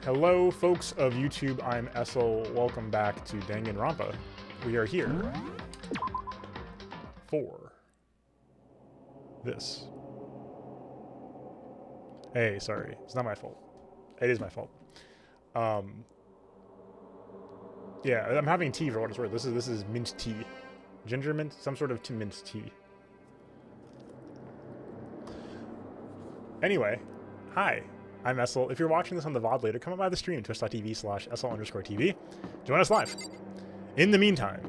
Hello, folks of YouTube. I'm Essel. Welcome back to Danganronpa. We are here for this. Hey, sorry. It's not my fault. It is my fault. Yeah, I'm having tea for what it's worth. This is mint tea. Ginger mint? Some sort of mint tea. Anyway, hi. I'm Essel. If you're watching this on the VOD later, come up by the stream, twitch.tv/Essel_TV. Join us live. In the meantime,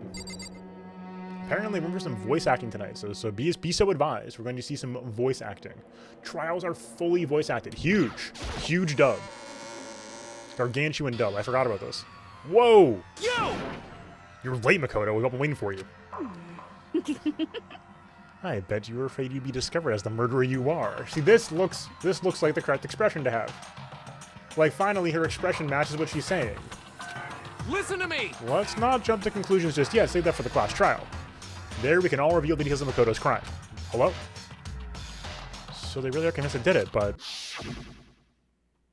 apparently we're some voice acting tonight, so be so advised. We're going to see some voice acting. Trials are fully voice acted. Huge dub. Gargantuan dub. I forgot about this. Whoa! Yo! You're late, Makoto. We've been waiting for you. I bet you were afraid you'd be discovered as the murderer you are. See, this looks like the correct expression to have. Like, finally, her expression matches what she's saying. Listen to me! Let's not jump to conclusions just yet. Save that for the class trial. There, we can all reveal the details of Makoto's crime. Hello? So they really are convinced I did it, but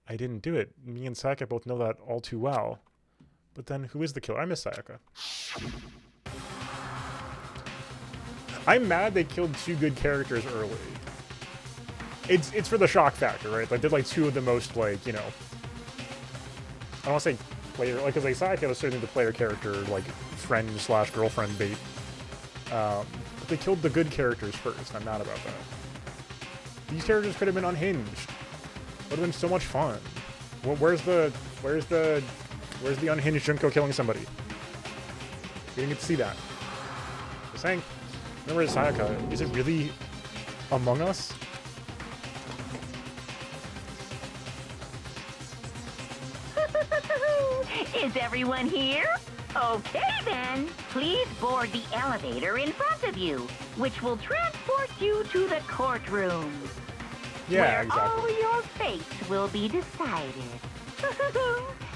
I didn't do it. Me and Sayaka both know that all too well. But then, who is the killer? I miss Sayaka. I'm mad they killed two good characters early. It's for the shock factor, right? Like, they're like two of the most, like, you know, I don't want to say player, like, because like Sayaka was certainly the player character, like, friend/girlfriend bait. But they killed the good characters first. I'm mad about that. These characters could have been unhinged. Would have been so much fun. Well, where's the unhinged Junko killing somebody? We didn't get to see that. Just saying. Remember Sayaka, is it really Among Us? Is everyone here? Okay then, please board the elevator in front of you, which will transport you to the courtroom. Yeah, where exactly. all your fates will be decided.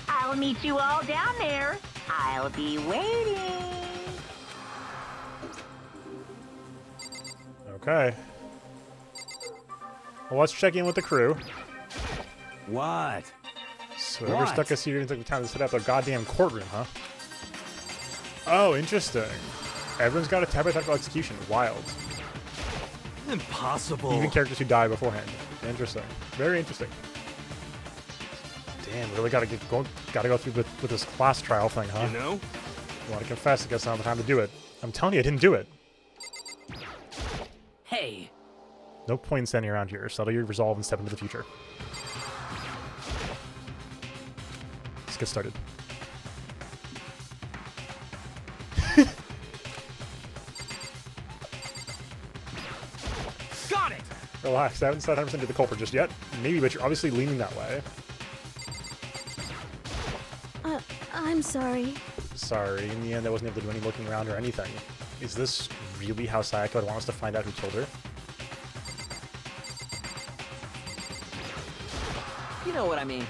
I'll meet you all down there. I'll be waiting. Okay. Well, let's check in with the crew. What? So whoever stuck us here didn't take the time to set up a goddamn courtroom, huh? Oh, interesting. Everyone's got a typographical execution. Wild. Impossible. Even characters who die beforehand. Interesting. Very interesting. Damn, really gotta go through with this class trial thing, huh? You know? You want to confess? I guess now's the time to do it. I'm telling you, I didn't do it. Hey. No point in standing around here. Settle your resolve and step into the future. Let's get started. Got it! Relax, I haven't said 100% to the culprit just yet. Maybe, but you're obviously leaning that way. I'm sorry. Sorry, in the end I wasn't able to do any looking around or anything. Is this really how Sayaka would want us to find out who killed her? You know what I mean.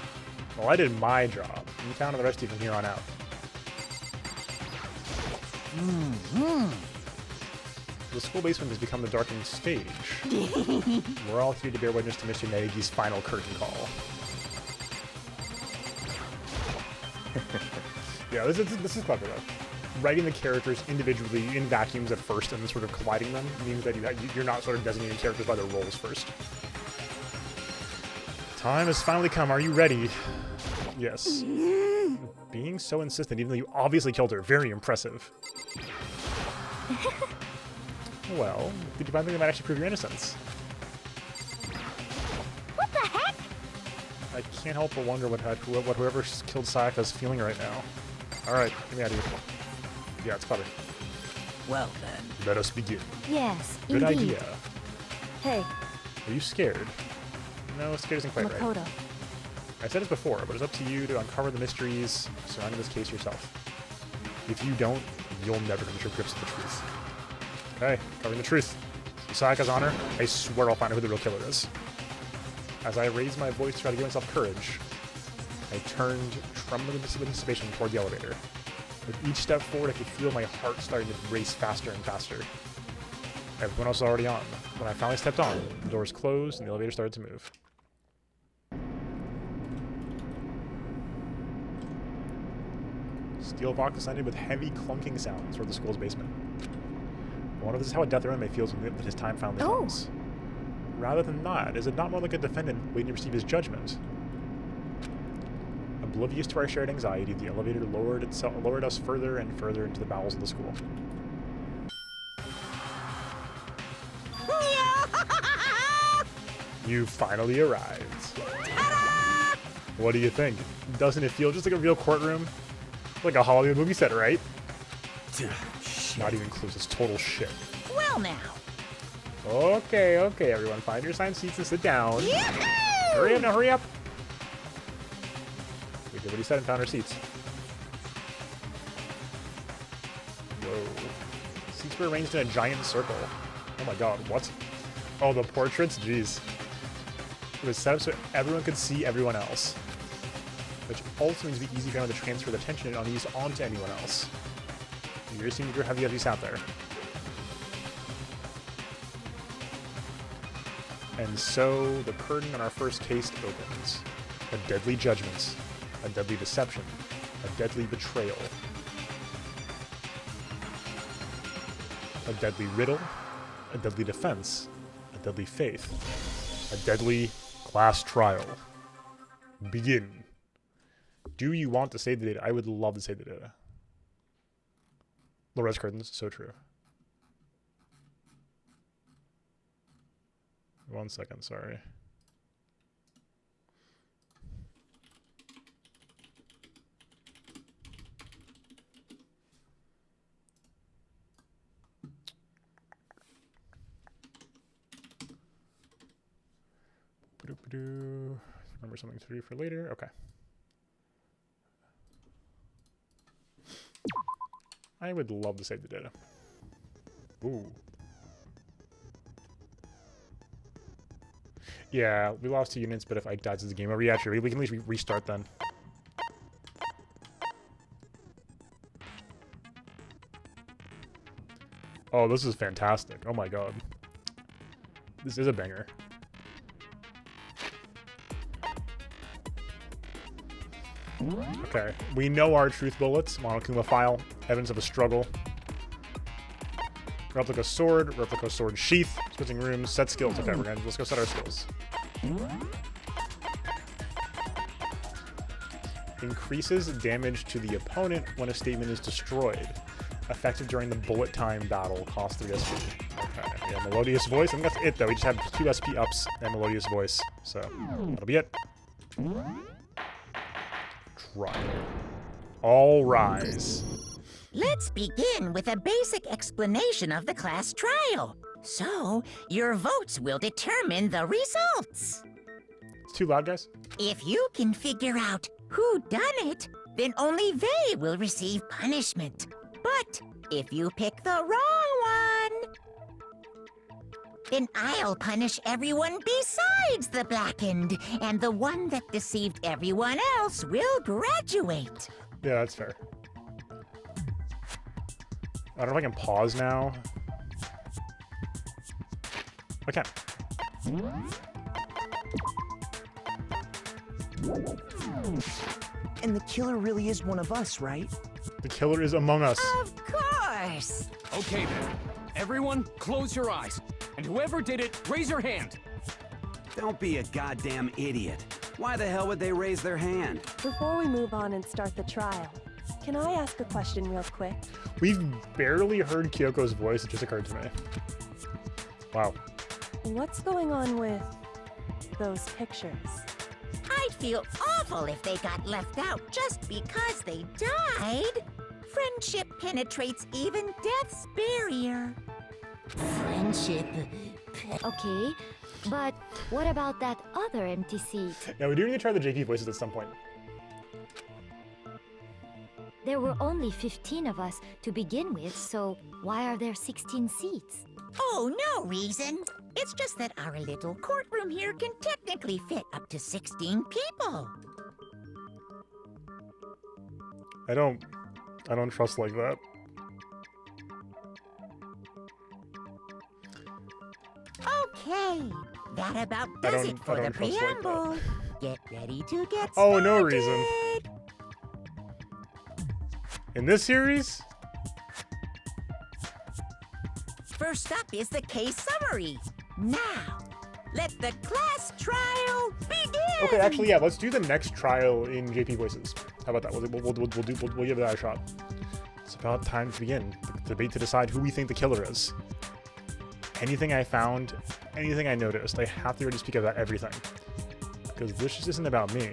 Well, I did my job. You count on the rest of you from here on out. The school basement has become the darkened stage. We're all here to bear witness to Mr. Negi's final curtain call. Yeah, this is clever though. Writing the characters individually in vacuums at first and then sort of colliding them means that you're not sort of designating characters by their roles first. Time has finally come. Are you ready? Yes. Being so insistent, even though you obviously killed her. Very impressive. Well, did you find something that might actually prove your innocence? What the heck? I can't help but wonder what whoever killed Sayaka is feeling right now. Alright, get me out of here. Yeah, it's clever. Well then. Let us begin. Yes, Good indeed. idea. Hey, Are you scared? No, scared isn't quite right. Makoto. I said this before, but it's up to you to uncover the mysteries surrounding this case yourself. If you don't, you'll never come to grips with the truth. Okay, covering the truth. For Sayaka's honor, I swear I'll find out who the real killer is. As I raised my voice to try to give myself courage, I turned, trembling with anticipation, toward the elevator. With each step forward, I could feel my heart starting to race faster and faster. Everyone else was already on. When I finally stepped on, the doors closed and the elevator started to move. Steel box descended with heavy clunking sounds toward the school's basement. I wonder if this is how a death row may feel when his time finally comes. Rather than not, is it not more like a defendant waiting to receive his judgment? Oblivious to our shared anxiety, the elevator lowered us further and further into the bowels of the school. You finally arrived. What do you think? Doesn't it feel just like a real courtroom? Like a Hollywood movie set, right? Not even close, it's total shit. Well now. Okay, everyone. Find your assigned seats and sit down. Hurry up now, hurry up. We did what he said and found our seats. Whoa. Seats were arranged in a giant circle. Oh my god, what? Oh, the portraits? Jeez. It was set up so everyone could see everyone else. Which also means it'd be easy for anyone to transfer the attention on these onto anyone else. You seem to have you sat there. And so the curtain on our first case opens. A deadly judgment, a deadly deception, a deadly betrayal, a deadly riddle, a deadly defense, a deadly faith, a deadly class trial. Begin. Do you want to save the data? I would love to save the data. Low-res curtains, so true. 1 second, sorry. Remember something to do for later? Okay. I would love to save the data. Ooh. Yeah, we lost 2 units, but if Ike dies, it's a game over. Yeah, true. We can at least restart then. Oh, this is fantastic. Oh my god. This is a banger. Okay, we know our truth bullets. Monokuma file, evidence of a struggle. Replica sword sheath, switching rooms, set skills. Okay, let's go set our skills. Increases damage to the opponent when a statement is destroyed. Effective during the bullet time battle, cost 3 SP. Okay, yeah, melodious voice. I think that's it though. We just have 2 SP ups and melodious voice. So, that'll be it. Trial. All rise. Let's begin with a basic explanation of the class trial. So, your votes will determine the results. It's too loud, guys. If you can figure out who done it, then only they will receive punishment. But if you pick the wrong one, then I'll punish everyone besides the blackened, and the one that deceived everyone else will graduate. Yeah, that's fair. I don't know if I can pause now. I can. And the killer really is one of us, right? The killer is among us. Of course. Okay then. Everyone, close your eyes. And whoever did it, raise your hand. Don't be a goddamn idiot. Why the hell would they raise their hand? Before we move on and start the trial, can I ask a question real quick? We've barely heard Kyoko's voice. It just occurred to me. Wow. What's going on with those pictures? I'd feel awful if they got left out just because they died. Friendship penetrates even death's barrier. Friendship. Okay, but what about that other empty seat? Yeah, we do need to try the JP voices at some point. There were only 15 of us to begin with, so why are there 16 seats? Oh, no reason. It's just that our little courtroom here can technically fit up to 16 people. I don't trust like that. Okay, that about does it for the preamble. Get ready to get started. Oh, no reason. In this series? First up is the case summary. Now, let the class trial begin. Okay, actually, yeah. Let's do the next trial in JP Voices. How about that? We'll give that a shot. It's about time to begin the debate to decide who we think the killer is. Anything I found, anything I noticed, I have to already speak about everything. Because this just isn't about me.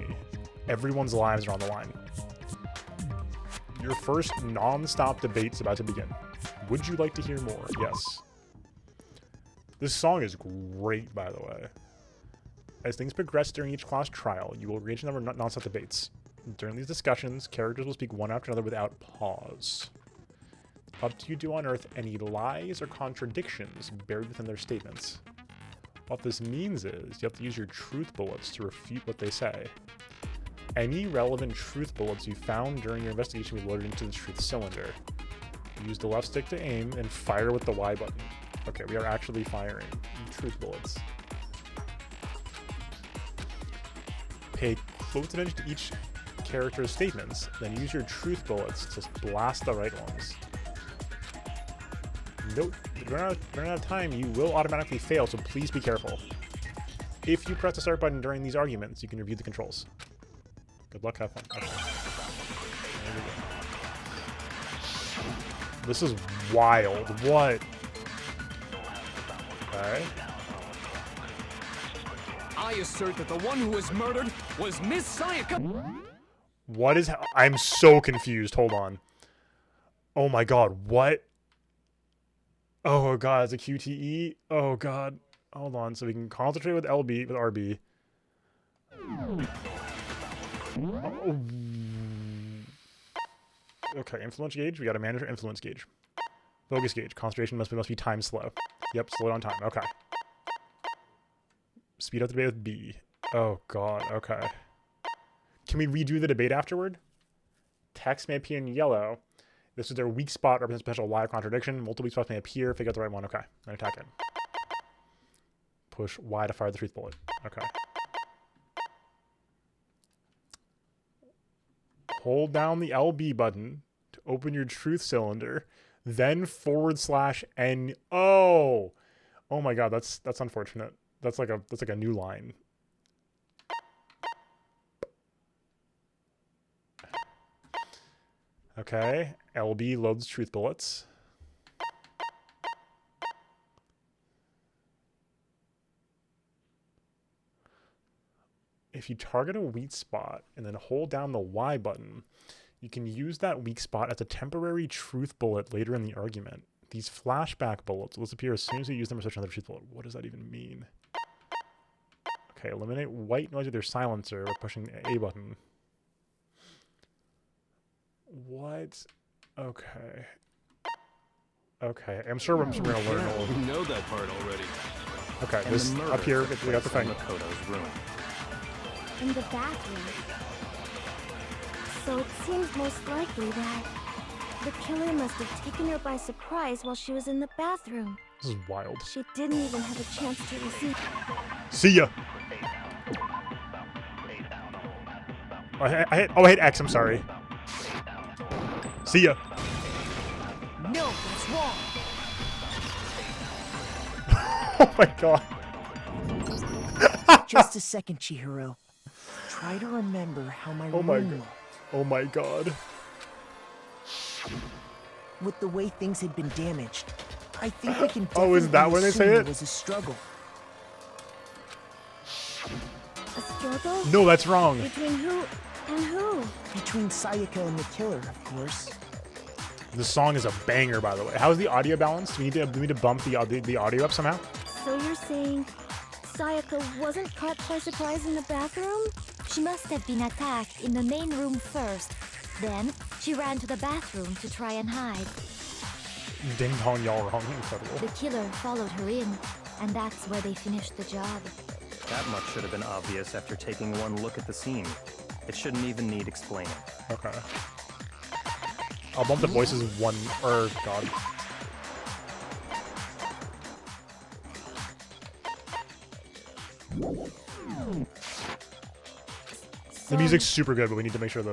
Everyone's lives are on the line. Your first non-stop debate is about to begin. Would you like to hear more? Yes. This song is great, by the way. As things progress during each class trial, you will engage in a number of non-stop debates. During these discussions, characters will speak one after another without pause. Up to you to unearth any lies or contradictions buried within their statements. What this means is you have to use your truth bullets to refute what they say. Any relevant truth bullets you found during your investigation will be loaded into the truth cylinder. Use the left stick to aim and fire with the Y button. Okay, we are actually firing truth bullets. Pay close attention to each character's statements, then use your truth bullets to blast the right ones. Note, if you run out of time, you will automatically fail, so please be careful. If you press the start button during these arguments, you can review the controls. Good luck, have fun. Okay. There we go. This is wild. What? Okay. I assert that the one who was murdered was Miss Sayaka. What is... I'm so confused. Hold on. Oh my god, what? Oh god, it's a QTE? Oh god. Hold on, so we can concentrate with LB, with RB. Oh. Okay, influence gauge. We got to manage our influence gauge. Focus gauge. Concentration must be timed slow. Yep, slow it on time. Okay. Speed up the debate with B. Oh god. Okay. Can we redo the debate afterward? Text may appear in yellow. This is their weak spot, represents potential live contradiction. Multiple weak spots may appear. Figure out the right one. Okay. And attack it. Push Y to fire the truth bullet. Okay. Hold down the LB button to open your truth cylinder, then /N. Oh my god, that's unfortunate. That's like a new line. Okay, LB loads truth bullets. If you target a weak spot and then hold down the Y button, you can use that weak spot as a temporary truth bullet later in the argument. These flashback bullets will disappear as soon as you use them for such another truth bullet. What does that even mean? Okay, eliminate white noise with your silencer by pushing the A button. What? Okay. Okay, I'm sure we're gonna learn all of We know that part already. Okay, this up here, we got the thing. Makoto's room. In the bathroom. So it seems most likely that the killer must have taken her by surprise while she was in the bathroom. This is wild. She didn't even have a chance to receive. See ya. Oh, I hit X. I'm sorry. See ya. No, that's wrong. Oh my god. Just a second, Chihiro. Try to remember how my room looked. Oh my god. With the way things had been damaged, I think we can Oh, is that definitely where they say assume it? It was a struggle. A struggle? No, that's wrong. Between who and who? Between Sayaka and the killer, of course. This song is a banger, by the way. How's the audio balance? Do we need to bump the audio up somehow? So you're saying Sayaka wasn't caught by surprise in the bathroom? She must have been attacked in the main room first. Then she ran to the bathroom to try and hide. Ding dong, y'all wrong. Incredible. The killer followed her in, and that's where they finished the job. That much should have been obvious after taking one look at the scene. It shouldn't even need explaining. Okay. I'll bump the voices one, or god. The music's super good, but we need to make sure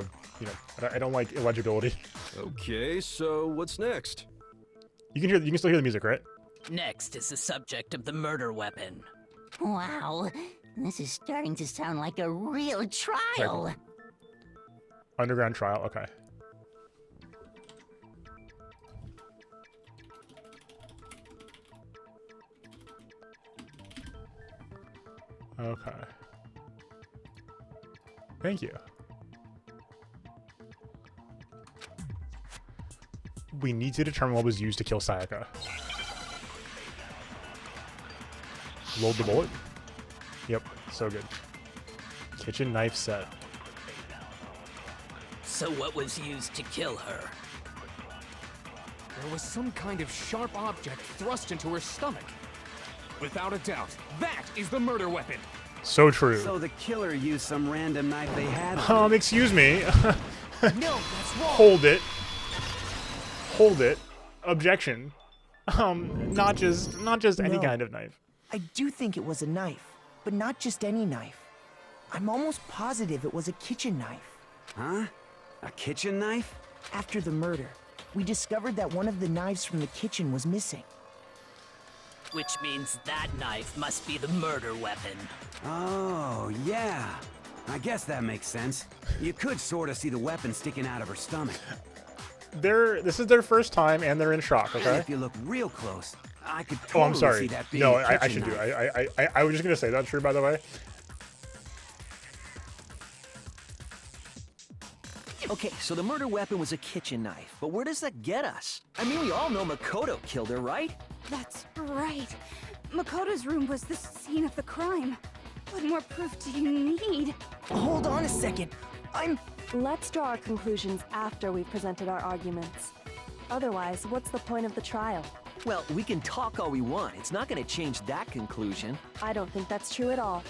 I don't like illegibility. Okay, so what's next? You can still hear the music, right? Next is the subject of the murder weapon. Wow, this is starting to sound like a real trial. Right. Underground trial, okay. Okay. Thank you. We need to determine what was used to kill Sayaka. Load the bullet. Yep, so good. Kitchen knife set. So what was used to kill her? There was some kind of sharp object thrust into her stomach. Without a doubt, that is the murder weapon. So true. So the killer used some random knife they had. Excuse me. No, that's wrong. Hold it. Hold it. Objection. Not just any kind of knife. I do think it was a knife, but not just any knife. I'm almost positive it was a kitchen knife. Huh? A kitchen knife? After the murder, we discovered that one of the knives from the kitchen was missing. Which means that knife must be the murder weapon. Oh, yeah. I guess that makes sense. You could sort of see the weapon sticking out of her stomach. This is their first time, and they're in shock, And okay? if you look real close, I could Oh, I'm totally sorry. see that being No, a I kitchen should do. knife. I was just gonna say that's true, by the way. Okay, so the murder weapon was a kitchen knife, but where does that get us? I mean, we all know Makoto killed her, right? That's right. Makoto's room was the scene of the crime. What more proof do you need? Hold on a second. Let's draw our conclusions after we've presented our arguments. Otherwise, what's the point of the trial? Well, we can talk all we want. It's not going to change that conclusion. I don't think that's true at all.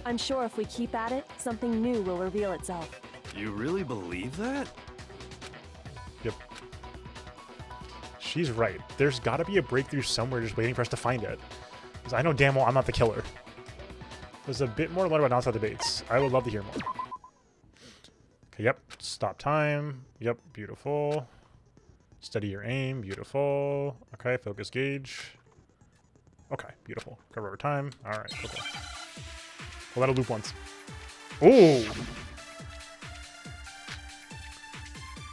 I'm sure if we keep at it, something new will reveal itself. You really believe that? Yep. She's right. There's got to be a breakthrough somewhere just waiting for us to find it. Because I know damn well I'm not the killer. There's a bit more to learn about non-stop debates. I would love to hear more. Okay, yep. Stop time. Yep, beautiful. Steady your aim. Beautiful. Okay, focus gauge. Okay, beautiful. Cover over time. All right, okay. Well, that'll loop once. Ooh!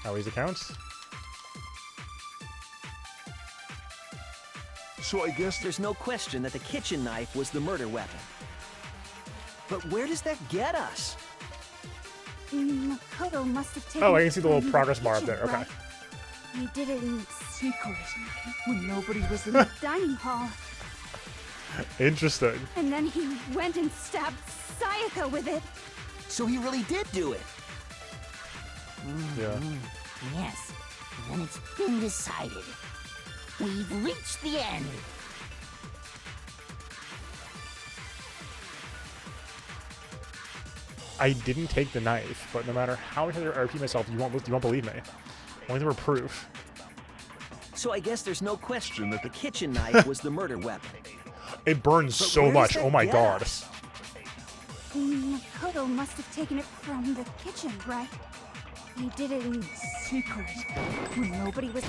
Always accounts. So I guess there's no question that the kitchen knife was the murder weapon. But where does that get us? Makoto must have taken. Oh, I can see the little from progress bar up kitchen, there. Okay. right? He did it in secret when nobody was in the dining hall. Interesting. And then he went and stabbed Sayaka with it. So he really did do it. Yeah. Yes, then it's been decided. We've reached the end. I didn't take the knife, but no matter how much I repeat myself, you won't believe me. Only there were proof. So I guess there's no question that the kitchen knife was the murder weapon. It burns But so where much. does that Oh my get god. us? Makoto must have taken it from the kitchen, right? He did it in secret when nobody was.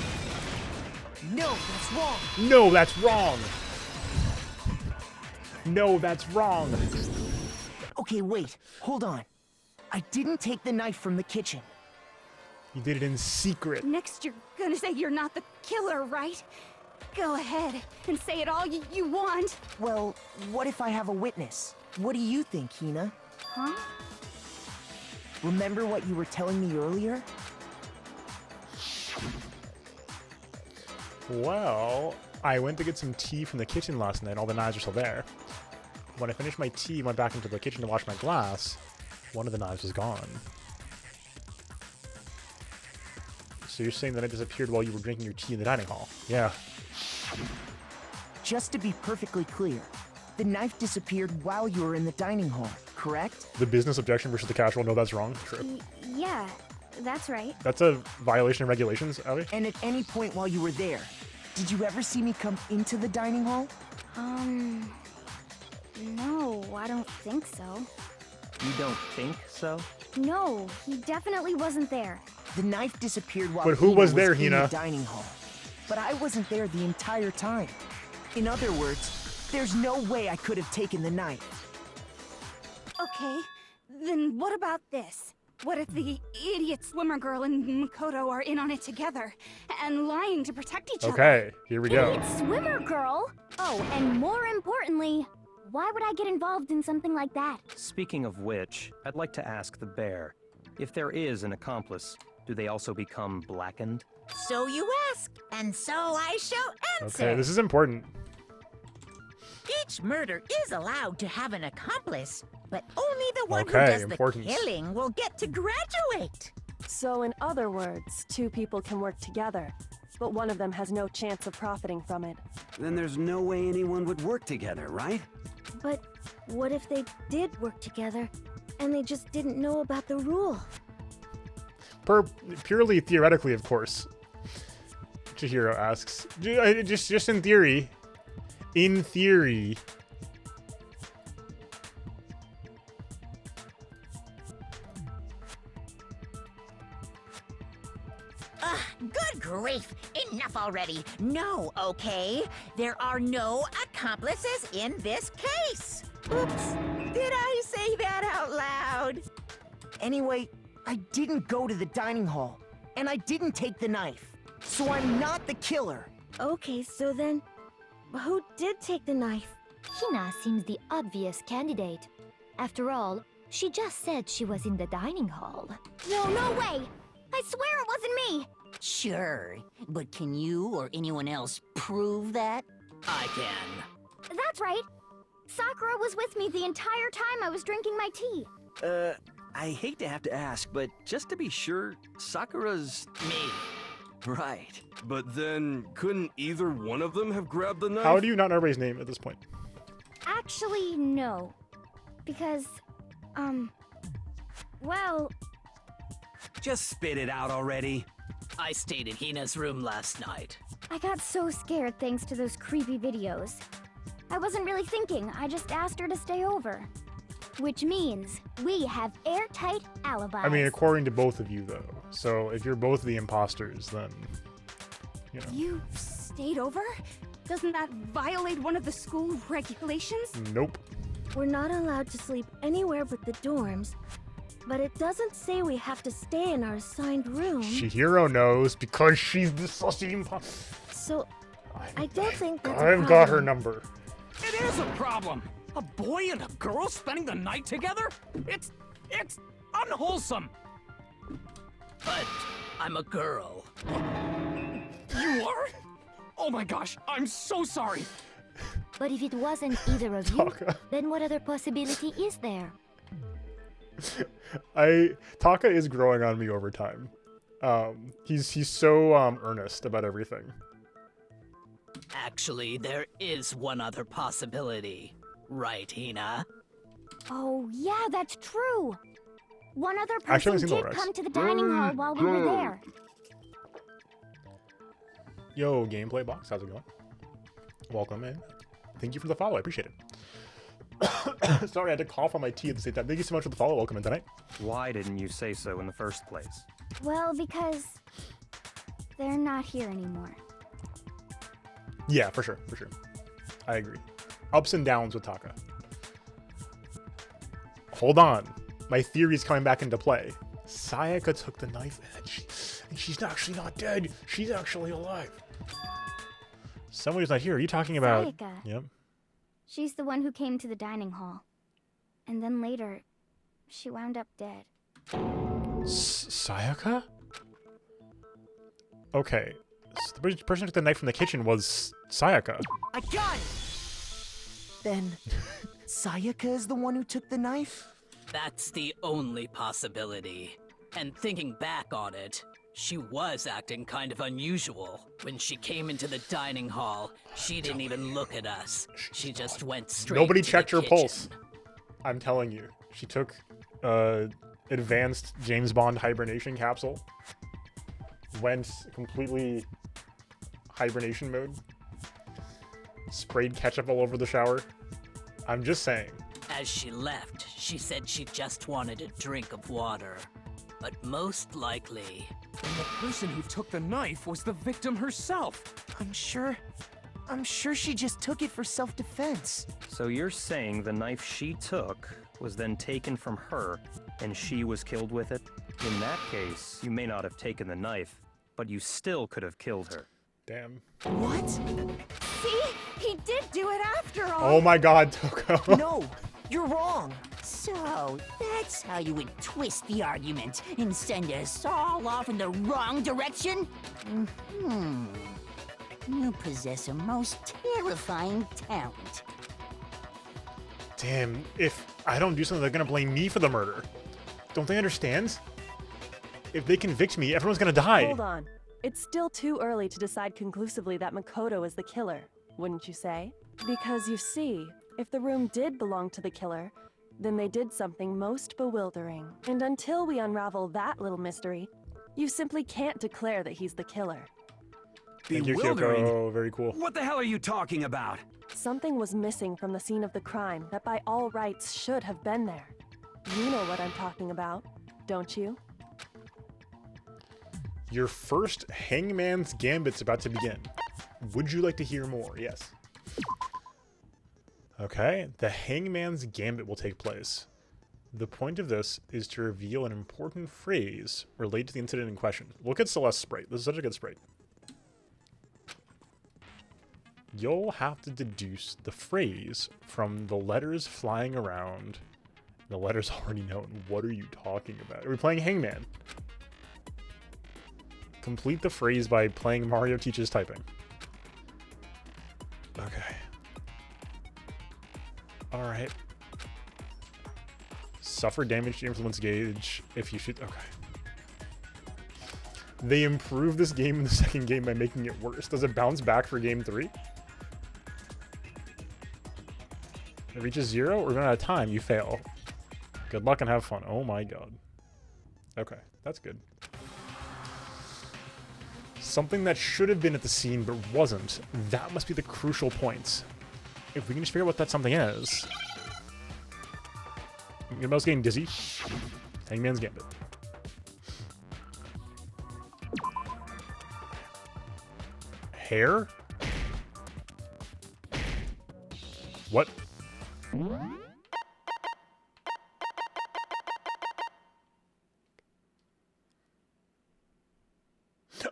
No, that's wrong. No, that's wrong. No, that's wrong. Okay, wait. Hold on. I didn't take the knife from the kitchen. You did it in secret. Next, you're gonna say you're not the killer, right? Go ahead and say it all you want. Well, what if I have a witness? What do you think, Hina? Huh? Remember what you were telling me earlier? Well, I went to get some tea from the kitchen last night. All the knives are still there. When I finished my tea, went back into the kitchen to wash my glass. One of the knives was gone. So you're saying that it disappeared while you were drinking your tea in the dining hall? Yeah. Just to be perfectly clear, the knife disappeared while you were in the dining hall, correct? The business objection versus the casual. No, that's wrong. True. Yeah, that's right. That's a violation of regulations, Ellie. And at any point while you were there, did you ever see me come into the dining hall? No, I don't think so. You don't think so? No, he definitely wasn't there. The knife disappeared while But who was there, in the Hina? dining hall. But I wasn't there the entire time. In other words, there's no way I could have taken the knife. Okay, then what about this? What if the idiot swimmer girl and Makoto are in on it together and lying to protect each other? Okay, here we go. Idiot swimmer girl? Oh, and more importantly, why would I get involved in something like that? Speaking of which, I'd like to ask the bear, if there is an accomplice, do they also become blackened? So you ask, and so I shall answer. Okay, this is important. Each murder is allowed to have an accomplice, but only the one Okay, who does important. the killing will get to graduate. So in other words, two people can work together, but one of them has no chance of profiting from it. Then there's no way anyone would work together, right? But what if they did work together, and they just didn't know about the rule? Purely theoretically, of course. Chihiro asks. Just in theory. In theory. Good grief! Enough already! No, okay? There are no accomplices in this case! Oops! Did I say that out loud? Anyway, I didn't go to the dining hall, and I didn't take the knife. So I'm not the killer. Okay, so then, who did take the knife? Hina seems the obvious candidate. After all, she just said she was in the dining hall. No way! I swear it wasn't me! Sure, but can you or anyone else prove that? I can. That's right. Sakura was with me the entire time I was drinking my tea. I hate to have to ask, but just to be sure, Sakura's... Me. Right. But then, couldn't either one of them have grabbed the knife? How do you not know everybody's name at this point? Actually, no. Because, well... Just spit it out already. I stayed in Hina's room last night. I got so scared thanks to those creepy videos. I wasn't really thinking, I just asked her to stay over. Which means we have airtight alibis. I mean, according to both of you, though. So if you're both the imposters, then, you know. You stayed over? Doesn't that violate one of the school regulations? Nope. We're not allowed to sleep anywhere but the dorms, but it doesn't say we have to stay in our assigned room. Chihiro knows because she's the sussy imposter. So, I don't think that's a I've got her problem. number. It is a problem. A boy and a girl spending the night together? It's unwholesome. But I'm a girl. You are? Oh my gosh, I'm so sorry. But if it wasn't either of you, then what other possibility is there? Taka is growing on me over time. He's so earnest about everything. Actually, there is one other possibility. Right, Hina? Oh, yeah, that's true. One other Actually, I person haven't seen did the come to the dining hall while we were there. Yo, Gameplay Box, how's it going? Welcome in. Thank you for the follow, I appreciate it. Sorry, I had to cough on my tea at the same time. Thank you so much for the follow. Welcome in tonight. Why didn't you say so in the first place? Well, because they're not here anymore. Yeah, for sure, for sure. I agree. Ups and downs with Taka. Hold on. My theory is coming back into play. Sayaka took the knife and she's actually not dead. She's actually alive. Somebody's not here. Are you talking about... Sayaka. Yep. She's the one who came to the dining hall. And then later, she wound up dead. Sayaka? Okay. So the person who took the knife from the kitchen was Sayaka. I got it! Then, Sayaka is the one who took the knife? That's the only possibility. And thinking back on it, she was acting kind of unusual. When she came into the dining hall, she didn't even look at us. She just went straight Nobody to checked the her kitchen. pulse. I'm telling you. She took advanced James Bond hibernation capsule. Went completely hibernation mode. Sprayed ketchup all over the shower. I'm just saying. As she left, She said she just wanted a drink of water. But most likely... And the person who took the knife was the victim herself. I'm sure she just took it for self-defense. So you're saying the knife she took was then taken from her, and she was killed with it? In that case, you may not have taken the knife, but you still could have killed her. Damn. What? See? He did do it after all. Oh my god, Toko. No, you're wrong. So, that's how you would twist the argument and send us all off in the wrong direction? You possess a most terrifying talent. Damn, if I don't do something, they're gonna blame me for the murder. Don't they understand? If they convict me, everyone's gonna die. Hold on. It's still too early to decide conclusively that Makoto is the killer, wouldn't you say? Because you see, if the room did belong to the killer, then they did something most bewildering. And until we unravel that little mystery, you simply can't declare that he's the killer. Thank you, Bewildering? Kyoko. Very cool. What the hell are you talking about? Something was missing from the scene of the crime that by all rights should have been there. You know what I'm talking about, don't you? Your first Hangman's Gambit's about to begin. Would you like to hear more? Yes. Okay, the Hangman's Gambit will take place. The point of this is to reveal an important phrase related to the incident in question. Look at Celeste's sprite. This is such a good sprite. You'll have to deduce the phrase from the letters flying around. The letters already known. What are you talking about? Are we playing Hangman? Complete the phrase by playing Mario Teaches Typing. Okay. Alright. Suffer damage to influence gauge if you shoot. Okay. They improved this game in the second game by making it worse. Does it bounce back for game 3? It reaches 0 or run out of time, you fail. Good luck and have fun. Oh my god. Okay, that's good. Something that should have been at the scene but wasn't. That must be the crucial point. If we can just figure out what that something is. Your mouse getting dizzy. Hangman's Gambit. Hair? What?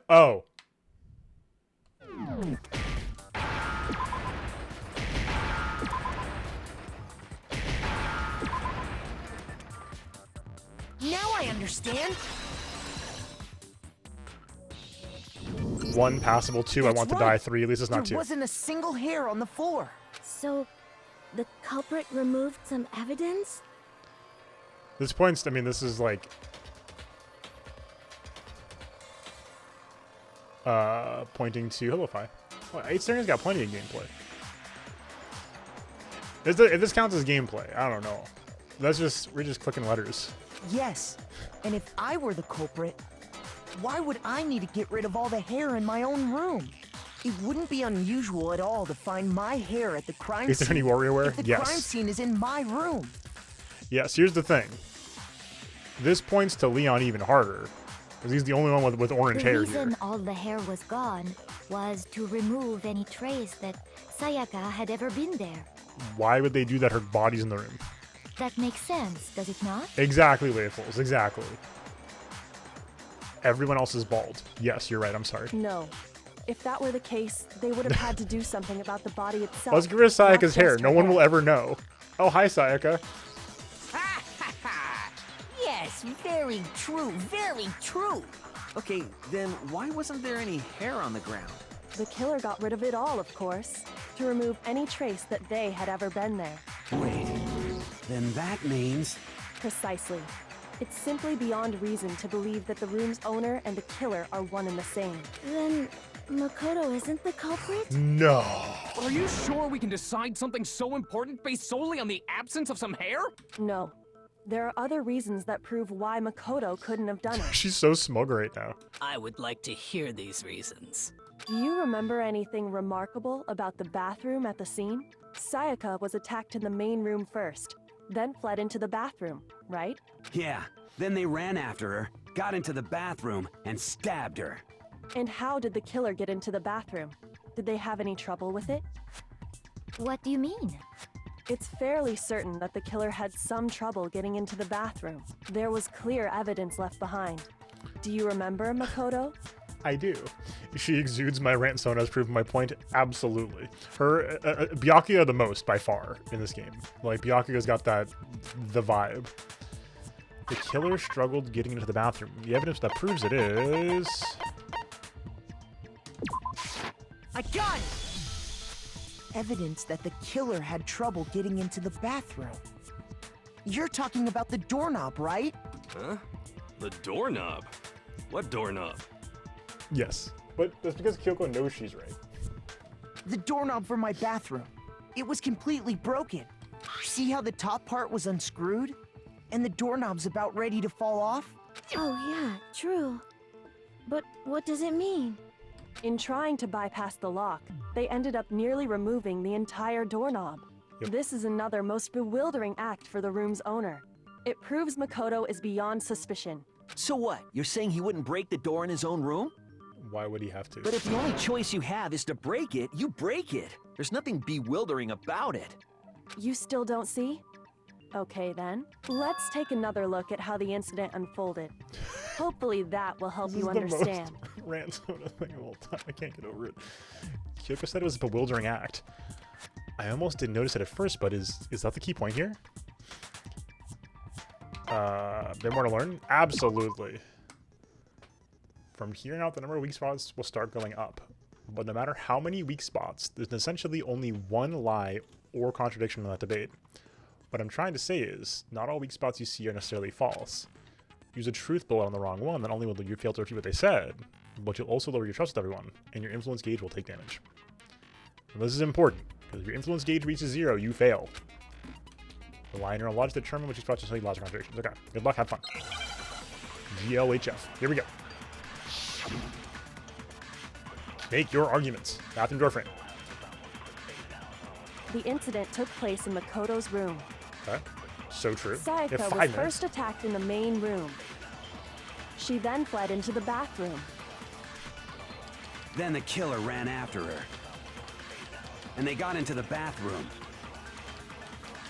Oh. Now I understand. 1 passable, 2 I want to die, 3 at least it's not 2. There wasn't a single hair on the floor. So, the culprit removed some evidence? This points, I mean, this is like pointing to Hilify. Well, 8 Stringers got plenty of gameplay. If this counts as gameplay, I don't know. We're just clicking letters. Yes, and if I were the culprit, why would I need to get rid of all the hair in my own room? It wouldn't be unusual at all to find my hair at the crime scene. Is there any WarioWare? If the Yes. crime scene is in my room. Yes, here's the thing. This points to Leon even harder. Because he's the only one with orange The hair reason here. all the hair was gone was to remove any trace that Sayaka had ever been there. Why would they do that? Her body's in the room. That makes sense, does it not? Exactly, Layfuls. Exactly. Everyone else is bald. Yes, you're right. I'm sorry. No. If that were the case, they would have had to do something about the body itself. Let's get rid of Sayaka's not hair. just No her one head. will ever know. Oh, hi, Sayaka. Yes, very true, very true. Okay, then why wasn't there any hair on the ground? The killer got rid of it all, of course, to remove any trace that they had ever been there. Wait, then that means... Precisely. It's simply beyond reason to believe that the room's owner and the killer are one and the same. Then Makoto isn't the culprit? No. Are you sure we can decide something so important based solely on the absence of some hair? No. There are other reasons that prove why Makoto couldn't have done it. She's so smug right now. I would like to hear these reasons. Do you remember anything remarkable about the bathroom at the scene? Sayaka was attacked in the main room first, then fled into the bathroom, right? Yeah, then they ran after her, got into the bathroom, and stabbed her. And how did the killer get into the bathroom? Did they have any trouble with it? What do you mean? It's fairly certain that the killer had some trouble getting into the bathroom. There was clear evidence left behind. Do you remember, Makoto? I do. She exudes my rant zone as proving my point. Absolutely. Her, Byakuya the most by far in this game. Like, Byakuya's got the vibe. The killer struggled getting into the bathroom. The evidence that proves it is... I got it! Evidence that the killer had trouble getting into the bathroom. You're talking about the doorknob, right? Huh? The doorknob? What doorknob? Yes. But that's because Kyoko knows she's right. The doorknob for my bathroom. It was completely broken. See how the top part was unscrewed? And the doorknob's about ready to fall off? Oh yeah, true. But what does it mean? In trying to bypass the lock, they ended up nearly removing the entire doorknob. Yep. This is another most bewildering act for the room's owner. It proves Makoto is beyond suspicion. So what? You're saying he wouldn't break the door in his own room? Why would he have to? But if the only choice you have is to break it, you break it. There's nothing bewildering about it. You still don't see? Okay then, let's take another look at how the incident unfolded. Hopefully that will help you understand. This is the most rant zone thing of all time. I can't get over it. Kyoko said it was a bewildering act. I almost didn't notice it at first, but is that the key point here? Bit more to learn? Absolutely. From here on out, the number of weak spots will start going up. But no matter how many weak spots, there's essentially only one lie or contradiction in that debate. What I'm trying to say is, not all weak spots you see are necessarily false. Use a truth bullet on the wrong one, not only will you fail to repeat what they said, but you'll also lower your trust with everyone, and your influence gauge will take damage. And this is important, because if your influence gauge reaches 0, you fail. Rely on your own logic to determine which spots to tell you lots of contradictions. Okay, good luck, have fun. GLHF. Here we go. Make your arguments. Bathroom door frame. The incident took place in Makoto's room. Okay, so true. Sayaka was first attacked in the main room. She then fled into the bathroom. Then the killer ran after her. And they got into the bathroom.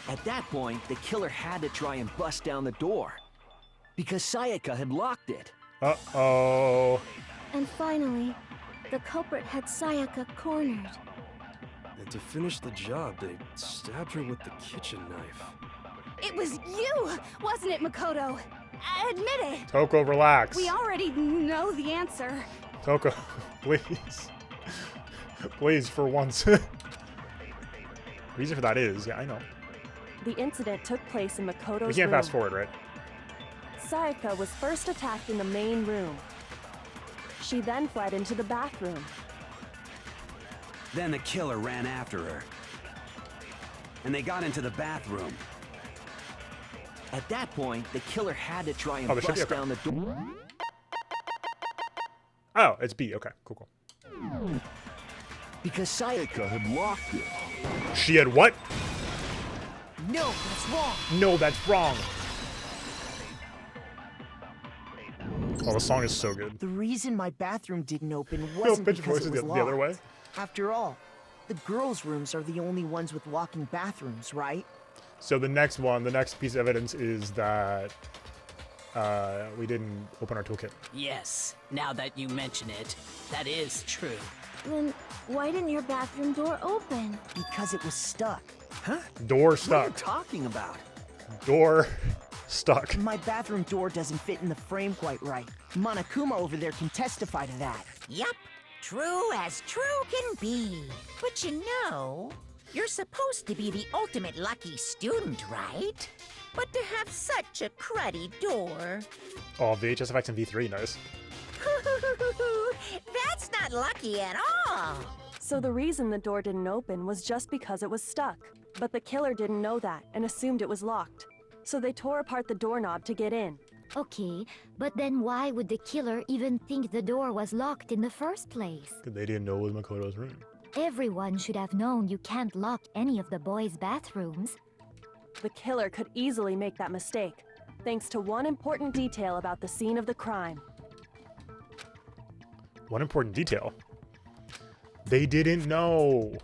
At that point, the killer had to try and bust down the door. Because Sayaka had locked it. Uh-oh. And finally, the culprit had Sayaka cornered. And to finish the job, they stabbed her with the kitchen knife. It was you, wasn't it, Makoto? Admit it. Toko, relax. We already know the answer. Toko, please. Please, for once. Reason for that is, yeah, I know. The incident took place in Makoto's room. We can't fast forward, right? Sayaka was first attacked in the main room. She then fled into the bathroom. Then the killer ran after her. And they got into the bathroom. At that point, the killer had to try and there should be, bust okay. down the door. Oh, it's B. Okay, cool, cool. Because Sayaka had locked it. She had what? No, that's wrong. No, that's wrong. Oh, the song is so good. The reason my bathroom didn't open wasn't pitch because voices it was the locked. other way. After all, the girls' rooms are the only ones with walking bathrooms, right? So the next one, the next piece of evidence is that we didn't open our toolkit. Yes, now that you mention it, that is true. Then why didn't your bathroom door open? Because it was stuck. Huh? Door What are stuck. you talking about? Door stuck. My bathroom door doesn't fit in the frame quite right. Monokuma over there can testify to that. Yup, true as true can be. But you know, you're supposed to be the ultimate lucky student, right? But to have such a cruddy door... Oh, VHS effects in V3, nice. That's not lucky at all. So the reason the door didn't open was just because it was stuck. But the killer didn't know that and assumed it was locked. So they tore apart the doorknob to get in. Okay, but then why would the killer even think the door was locked in the first place? Because they didn't know it was Makoto's room. Everyone should have known you can't lock any of the boys' bathrooms. The killer could easily make that mistake, thanks to one important detail about the scene of the crime. One important detail. They didn't know.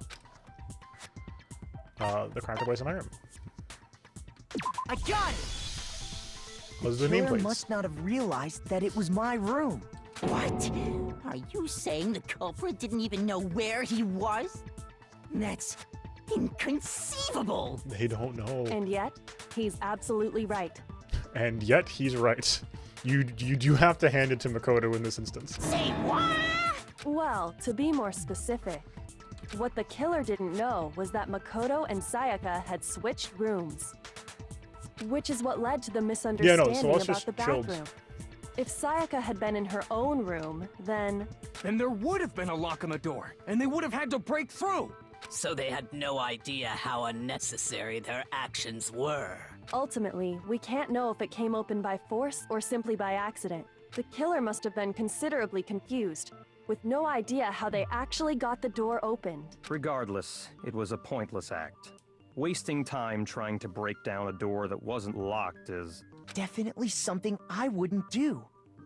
The crime took place in my room. I got it! Those are the killer nameplates. must not have realized that it was my room. What? Are you saying the culprit didn't even know where he was? That's inconceivable! They don't know. And yet, he's absolutely right. And yet, he's right. You do have to hand it to Makoto in this instance. Say what? Well, to be more specific, what the killer didn't know was that Makoto and Sayaka had switched rooms. Which is what led to the misunderstanding Celeste about just the chilled. bathroom. If Sayaka had been in her own room, then there would have been a lock on the door, and they would have had to break through. So they had no idea how unnecessary their actions were. ultimately, we can't know if it came open by force or simply by accident. The killer must have been considerably confused, with no idea how they actually got the door opened. Regardless, it was a pointless act. Wasting time trying to break down a door that wasn't locked is... definitely something I wouldn't do,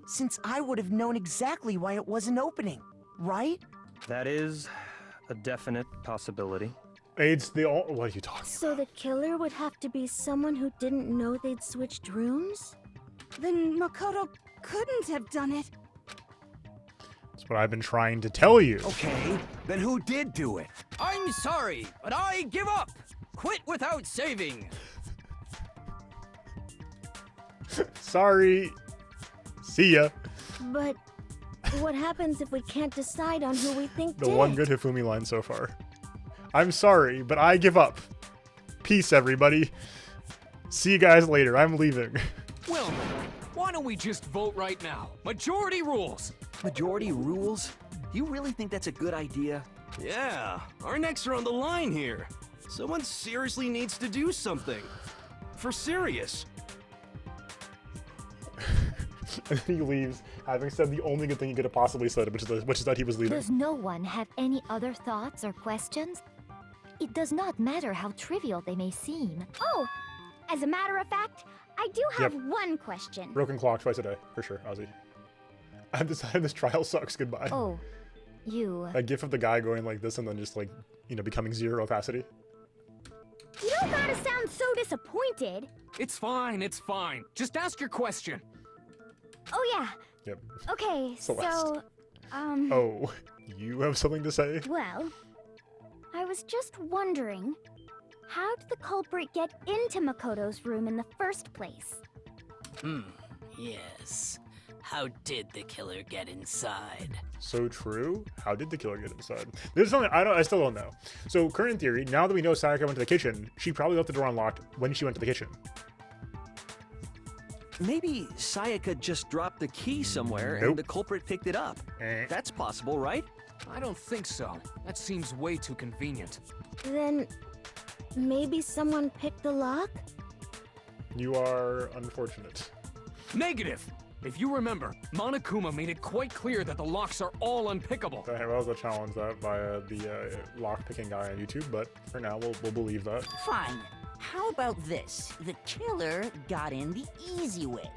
since I would have known exactly why it wasn't opening, right? That is a definite possibility. It's the... What are you talking So the killer would have to be someone who didn't know they'd switched rooms? Then Makoto couldn't have done it. That's what I've been trying to tell you. Okay, then who did do it? I'm sorry, but I give up. Quit without saving. Sorry. See ya. But what happens if we can't decide on who we think The did one it? good Hifumi line so far. I'm sorry, but I give up. Peace, everybody. See you guys later. I'm leaving. Well, why don't we just vote right now? Majority rules. Majority rules? You really think that's a good idea? Yeah, our necks are on the line here. Someone seriously needs to do something. For serious. And then he leaves, having said the only good thing he could have possibly said, which is that he was leaving. Does no one have any other thoughts or questions? It does not matter how trivial they may seem. Oh, as a matter of fact, I do have Yep. one question. Broken clock twice a day, for sure, Ozzy. I've decided this trial sucks. Goodbye. Oh, you... A gif of the guy going like this and then just like, you know, becoming zero opacity. You don't gotta sound so disappointed. It's fine, it's fine. Just ask your question. Oh yeah. Yep. Okay, Celeste. so, Oh, you have something to say? well, I was just wondering, how did the culprit get into Makoto's room in the first place? Yes. How did the killer get inside? So true. How did the killer get inside? There's something I still don't know. So current theory, now that we know Sayaka went to the kitchen, she probably left the door unlocked when she went to the kitchen. Maybe Sayaka just dropped the key somewhere Nope. and the culprit picked it up. That's possible, right? I don't think so. That seems way too convenient. Then maybe someone picked the lock? You are unfortunate. Negative! If you remember, Monokuma made it quite clear that the locks are all unpickable. That was a challenge that via the lock-picking guy on YouTube, but for now we'll believe that. Fine. How about this? The killer got in the easy way.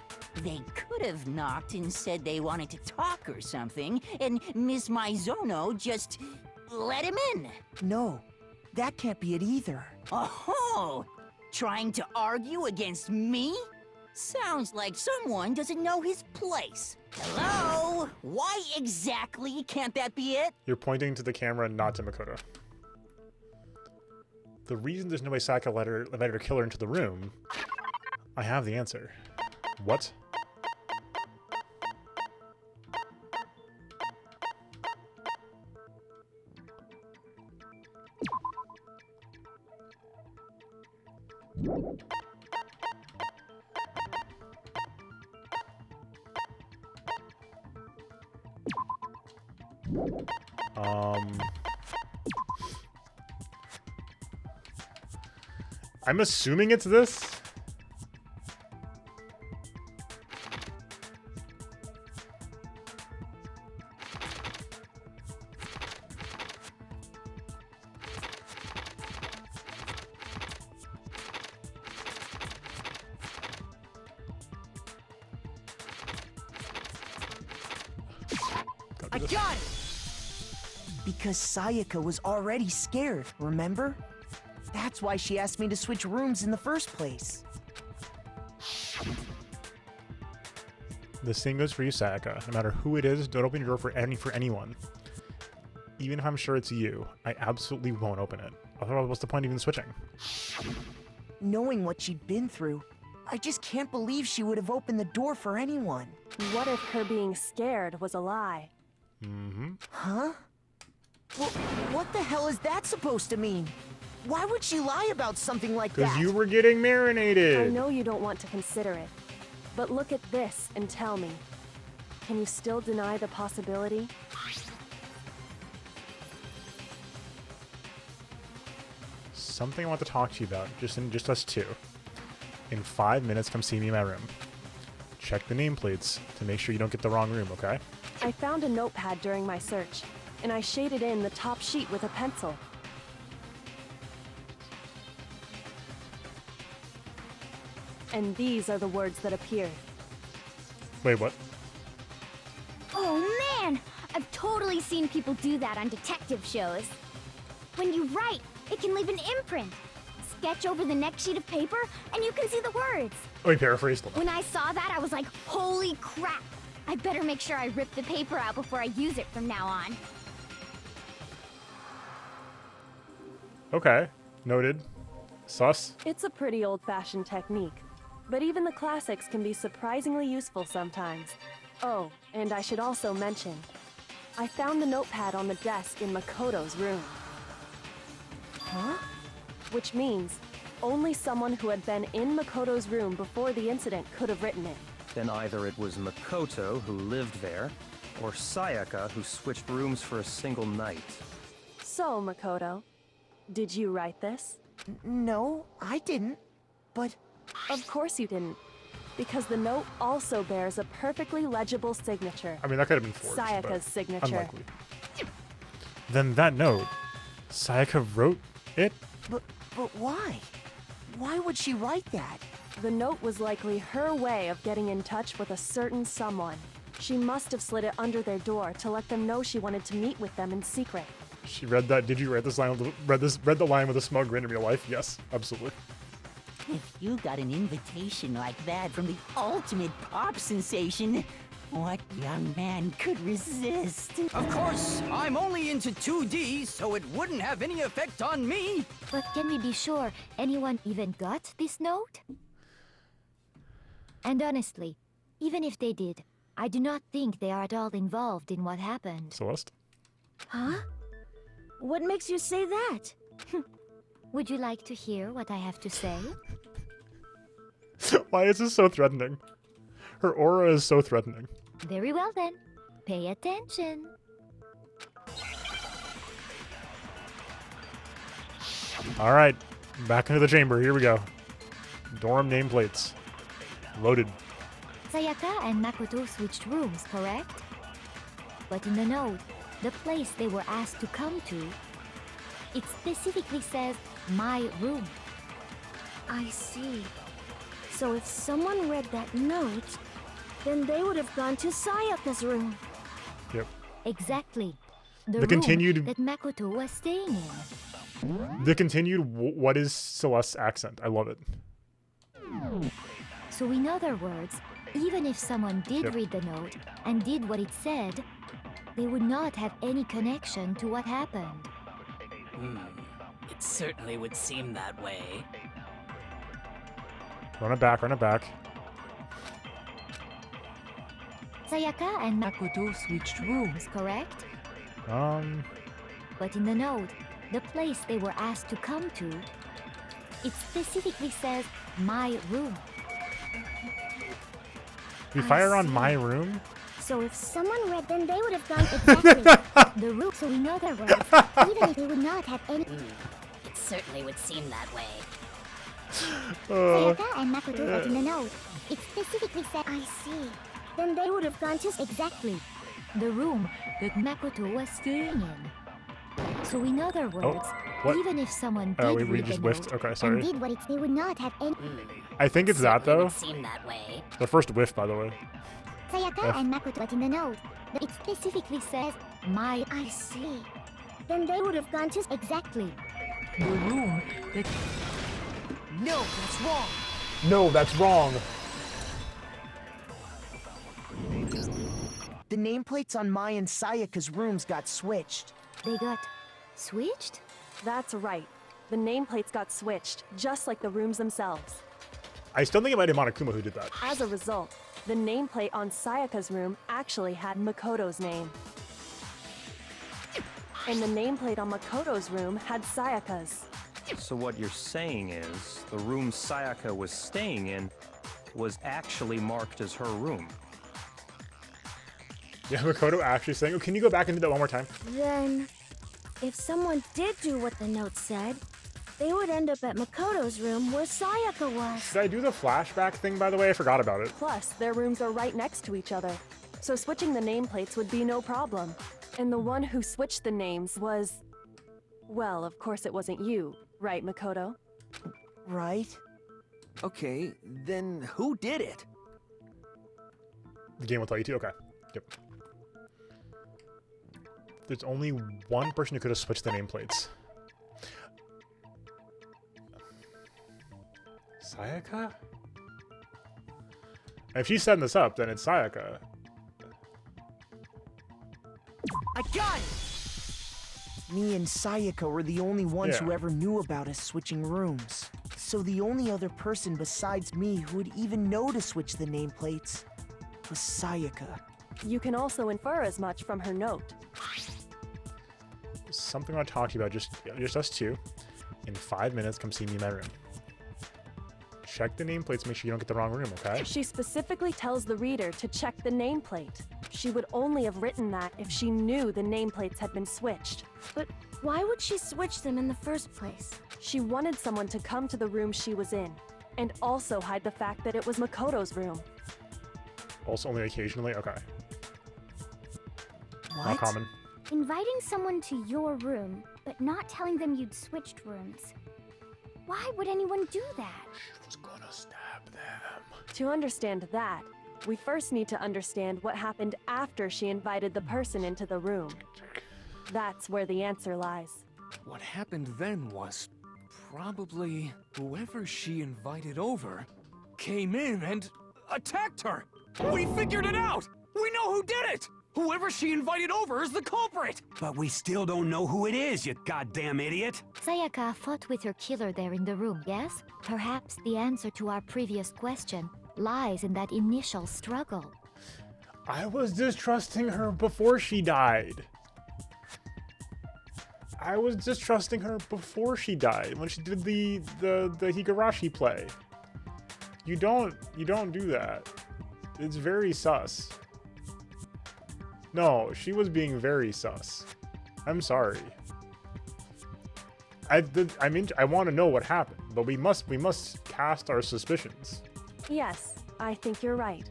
They could have knocked and said they wanted to talk or something, and Miss Maizono just let him in. No, that can't be it either. Oh, trying to argue against me? Sounds like someone doesn't know his place. Hello? Why exactly can't that be it? You're pointing to the camera, not to Makoto. The reason there's no way Sayaka let her killer into the room, I have the answer. What? I'm assuming it's this. I got it! Because Sayaka was already scared, remember? That's why she asked me to switch rooms in the first place. The same goes for you, Sayaka. No matter who it is, don't open your door for anyone. Even if I'm sure it's you, I absolutely won't open it. Otherwise, what's the point of even switching? Knowing what she'd been through, I just can't believe she would have opened the door for anyone. What if her being scared was a lie? Mm-hmm. Huh? Well, what the hell is that supposed to mean? Why would she lie about something like that? Because you were getting marinated. I know you don't want to consider it, but look at this and tell me. Can you still deny the possibility? Something I want to talk to you about, just us two. In 5 minutes, come see me in my room. Check the nameplates to make sure you don't get the wrong room, okay? I found a notepad during my search, and I shaded in the top sheet with a pencil. And these are the words that appeared. Wait, what? Oh man! I've totally seen people do that on detective shows. When you write, it can leave an imprint. Sketch over the next sheet of paper, and you can see the words. Oh, he paraphrased them. When I saw that, I was like, holy crap! I better make sure I rip the paper out before I use it from now on. Okay, noted. Sus. It's a pretty old-fashioned technique, but even the classics can be surprisingly useful sometimes. Oh, and I should also mention, I found the notepad on the desk in Makoto's room. Huh? Which means only someone who had been in Makoto's room before the incident could have written it. Then either it was Makoto who lived there, or Sayaka who switched rooms for a single night. So, Makoto, did you write this? No, I didn't. But... Of course you didn't. Because the note also bears a perfectly legible signature. I mean, that could have been forged, Sayaka's but signature. unlikely. Then that note, Sayaka wrote it? But why? Why would she write that? The note was likely her way of getting in touch with a certain someone. She must have slid it under their door to let them know she wanted to meet with them in secret. She read that. Did you read this line? Read the line with a smug grin in real life? Yes, absolutely. If you got an invitation like that from the ultimate pop sensation, what young man could resist? Of course, I'm only into 2D, so it wouldn't have any effect on me. But can we be sure anyone even got this note? And honestly, even if they did, I do not think they are at all involved in what happened. Celeste? Huh? What makes you say that? Would you like to hear what I have to say? Why is this so threatening? Her aura is so threatening. Very well then. Pay attention. Alright, back into the chamber. Here we go. Dorm nameplates. Loaded. Sayaka and Makoto switched rooms, correct? But in the note, the place they were asked to come to, it specifically says, my room. I see. So if someone read that note, then they would have gone to Sayaka's room. Yep. Exactly. The The room continued- that Makoto was staying in. The continued what is Celeste's accent? I love it. So in other words, even if someone did Yep. read the note and did what it said, they would not have any connection to what happened. It certainly would seem that way. Run it back, run it back. Sayaka and Makoto switched rooms, correct? But in the note, the place they were asked to come to, it specifically says, my room. You fire on my room? So if someone read, then they would have gone exactly the room. So in other words, even if they would not have any. It certainly would seem that way. Sayaka and Makoto read in the note. It specifically said, I see. Then they would have gone to Exactly. The room that Makoto was staying in. So in other words, what? even if someone did Oh, we read just the whiffed. note Okay, and sorry. did what they would not have any. I think it's that, It though. would seem that way. The first whiff, by the way. Sayaka and Makoto are in the node, but it specifically says my. I see. Then they would have gone to exactly The room that... No, that's wrong! No, that's wrong. The nameplates on Mai and Sayaka's rooms got switched. They got switched? That's right. The nameplates got switched, just like the rooms themselves. I still think it might be Monokuma who did that. As a result, the nameplate on Sayaka's room actually had Makoto's name. And the nameplate on Makoto's room had Sayaka's. So what you're saying is, the room Sayaka was staying in was actually marked as her room. Yeah, Makoto actually saying, oh, can you go back and do that one more time? Then, if someone did do what the note said, they would end up at Makoto's room where Sayaka was. Should I do the flashback thing, by the way? I forgot about it. Plus, their rooms are right next to each other, so switching the nameplates would be no problem. And the one who switched the names was... Well, of course it wasn't you, right, Makoto? Right? Okay, then who did it? The game will tell you too? Okay. Yep. There's only one person who could have switched the nameplates. Sayaka? And if she's setting this up, then it's Sayaka. I got it! Me and Sayaka were the only ones who ever knew about us switching rooms. So the only other person besides me who would even know to switch the nameplates was Sayaka. You can also infer as much from her note. Something I want to talk to you about, just us two. In 5 minutes, come see me in my room. Check the nameplates, make sure you don't get the wrong room, okay? She specifically tells the reader to check the nameplate. She would only have written that if she knew the nameplates had been switched. But why would she switch them in the first place? She wanted someone to come to the room she was in, and also hide the fact that it was Makoto's room. Also only occasionally? Okay. What? Not common. Inviting someone to your room, but not telling them you'd switched rooms. Why would anyone do that? She was gonna stab them. To understand that, we first need to understand what happened after she invited the person into the room. That's where the answer lies. What happened then was probably whoever she invited over came in and attacked her. We figured it out! We know who did it! Whoever she invited over is the culprit! But we still don't know who it is, you goddamn idiot! Sayaka fought with her killer there in the room, yes? Perhaps the answer to our previous question lies in that initial struggle. I was distrusting her before she died. I was distrusting her before she died, when she did the Higurashi play. You don't do that. It's very sus. No, she was being very sus. I'm sorry. I want to know what happened, but we must cast our suspicions. Yes, I think you're right.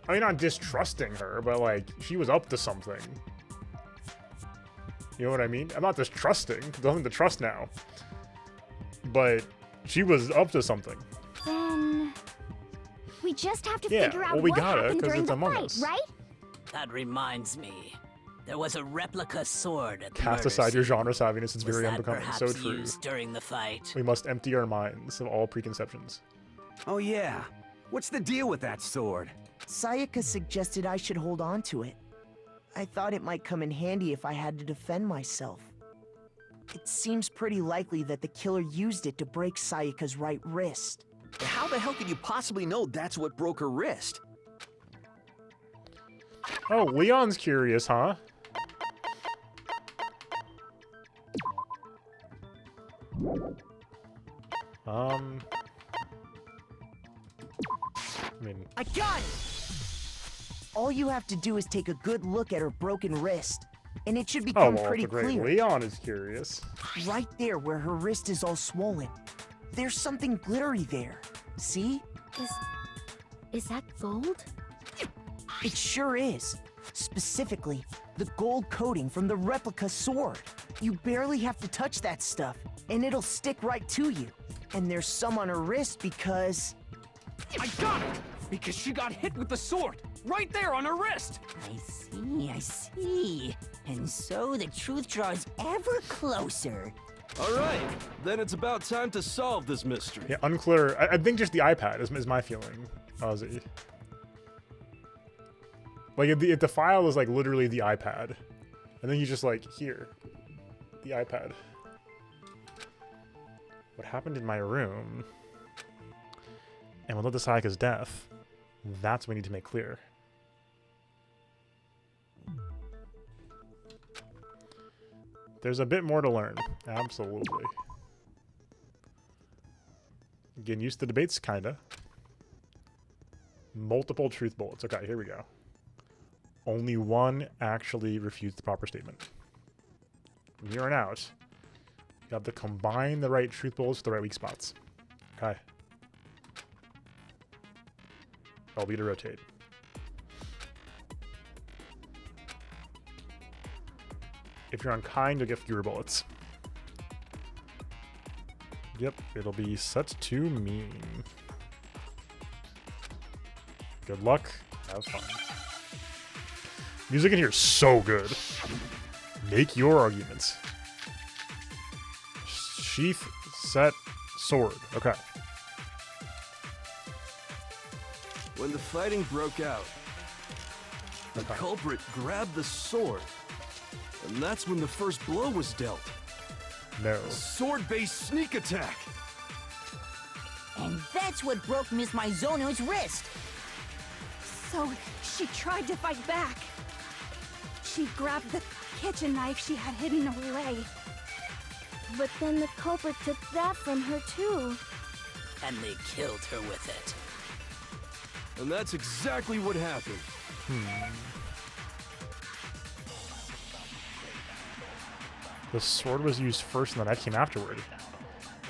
I mean, not distrusting her, but like, she was up to something. You know what I mean? I'm not distrusting. There's nothing to trust now. But she was up to something. Then we just have to figure out we what gotta, happened 'cause during it's the Among fight, Us. right? That reminds me. There was a replica sword at the Cast murder aside your scene. genre savviness, it's Was very that unbecoming. perhaps So true. used during the fight? We must empty our minds of all preconceptions. Oh yeah. What's the deal with that sword? Sayaka suggested I should hold on to it. I thought it might come in handy if I had to defend myself. It seems pretty likely that the killer used it to break Sayaka's right wrist. How the hell could you possibly know that's what broke her wrist? Oh, Leon's curious, huh? I mean... I got it! All you have to do is take a good look at her broken wrist, and it should become pretty clear. Leon is curious. Right there where her wrist is all swollen. There's something glittery there. See? Is that gold? It sure is. Specifically, the gold coating from the replica sword. You barely have to touch that stuff, and it'll stick right to you. And there's some on her wrist because... I got it! Because she got hit with the sword, right there on her wrist! I see. And so the truth draws ever closer. Alright, then it's about time to solve this mystery. Yeah, unclear. I think just the iPad is my feeling, Ozzy. Like, if the file is, like, literally the iPad, and then you just, like, here, the iPad. What happened in my room? And what led to Sayaka's death? That's what we need to make clear. There's a bit more to learn. Absolutely. Getting used to debates, kinda. Multiple truth bullets. Okay, here we go. Only one actually refutes the proper statement. From here on out, you have to combine the right truth bullets with the right weak spots. Okay. LB to rotate. If you're unkind, you'll get fewer bullets. Yep, it'll be set to mean. Good luck. Have fun. Music in here is so good. Make your arguments. Sheath, set, sword. Okay. When the fighting broke out, the culprit grabbed the sword. And that's when the first blow was dealt. No. A sword-based sneak attack. And that's what broke Miss Mizono's wrist. So she tried to fight back. She grabbed the kitchen knife she had hidden away. But then the culprit took that from her too. And they killed her with it. And that's exactly what happened. The sword was used first and the knife came afterward.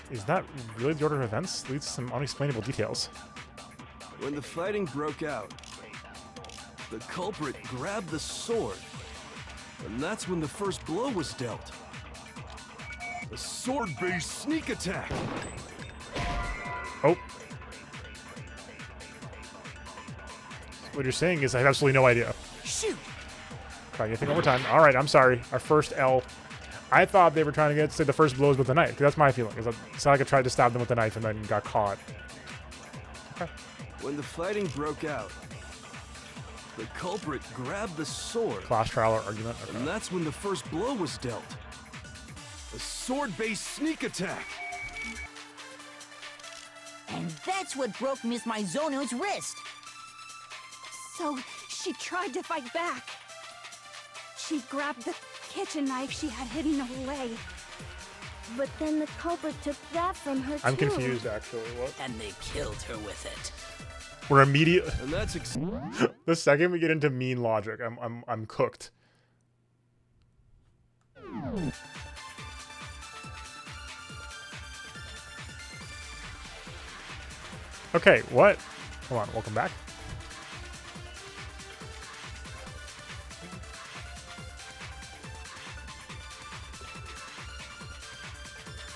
Is that really the order of events? Leads to some unexplainable details. When the fighting broke out, the culprit grabbed the sword. And that's when the first blow was dealt. A sword-based sneak attack. Oh. What you're saying is I have absolutely no idea. Shoot. Okay, you think one more time. All right, I'm sorry. Our first L. I thought they were trying to get say the first blows with the knife. That's my feeling. Is that Sayaka tried to stab them with the knife and then got caught. Okay. When the fighting broke out, the culprit grabbed the sword. Class trial or argument. Okay. And that's when the first blow was dealt. A sword-based sneak attack. And that's what broke Miss Mizono's wrist. So she tried to fight back. She grabbed the kitchen knife she had hidden away. But then the culprit took that from her I'm too. confused actually. What? And they killed her with it. We're immediate. And that's the second we get into mean logic, I'm cooked. Okay, what? Hold on, welcome back.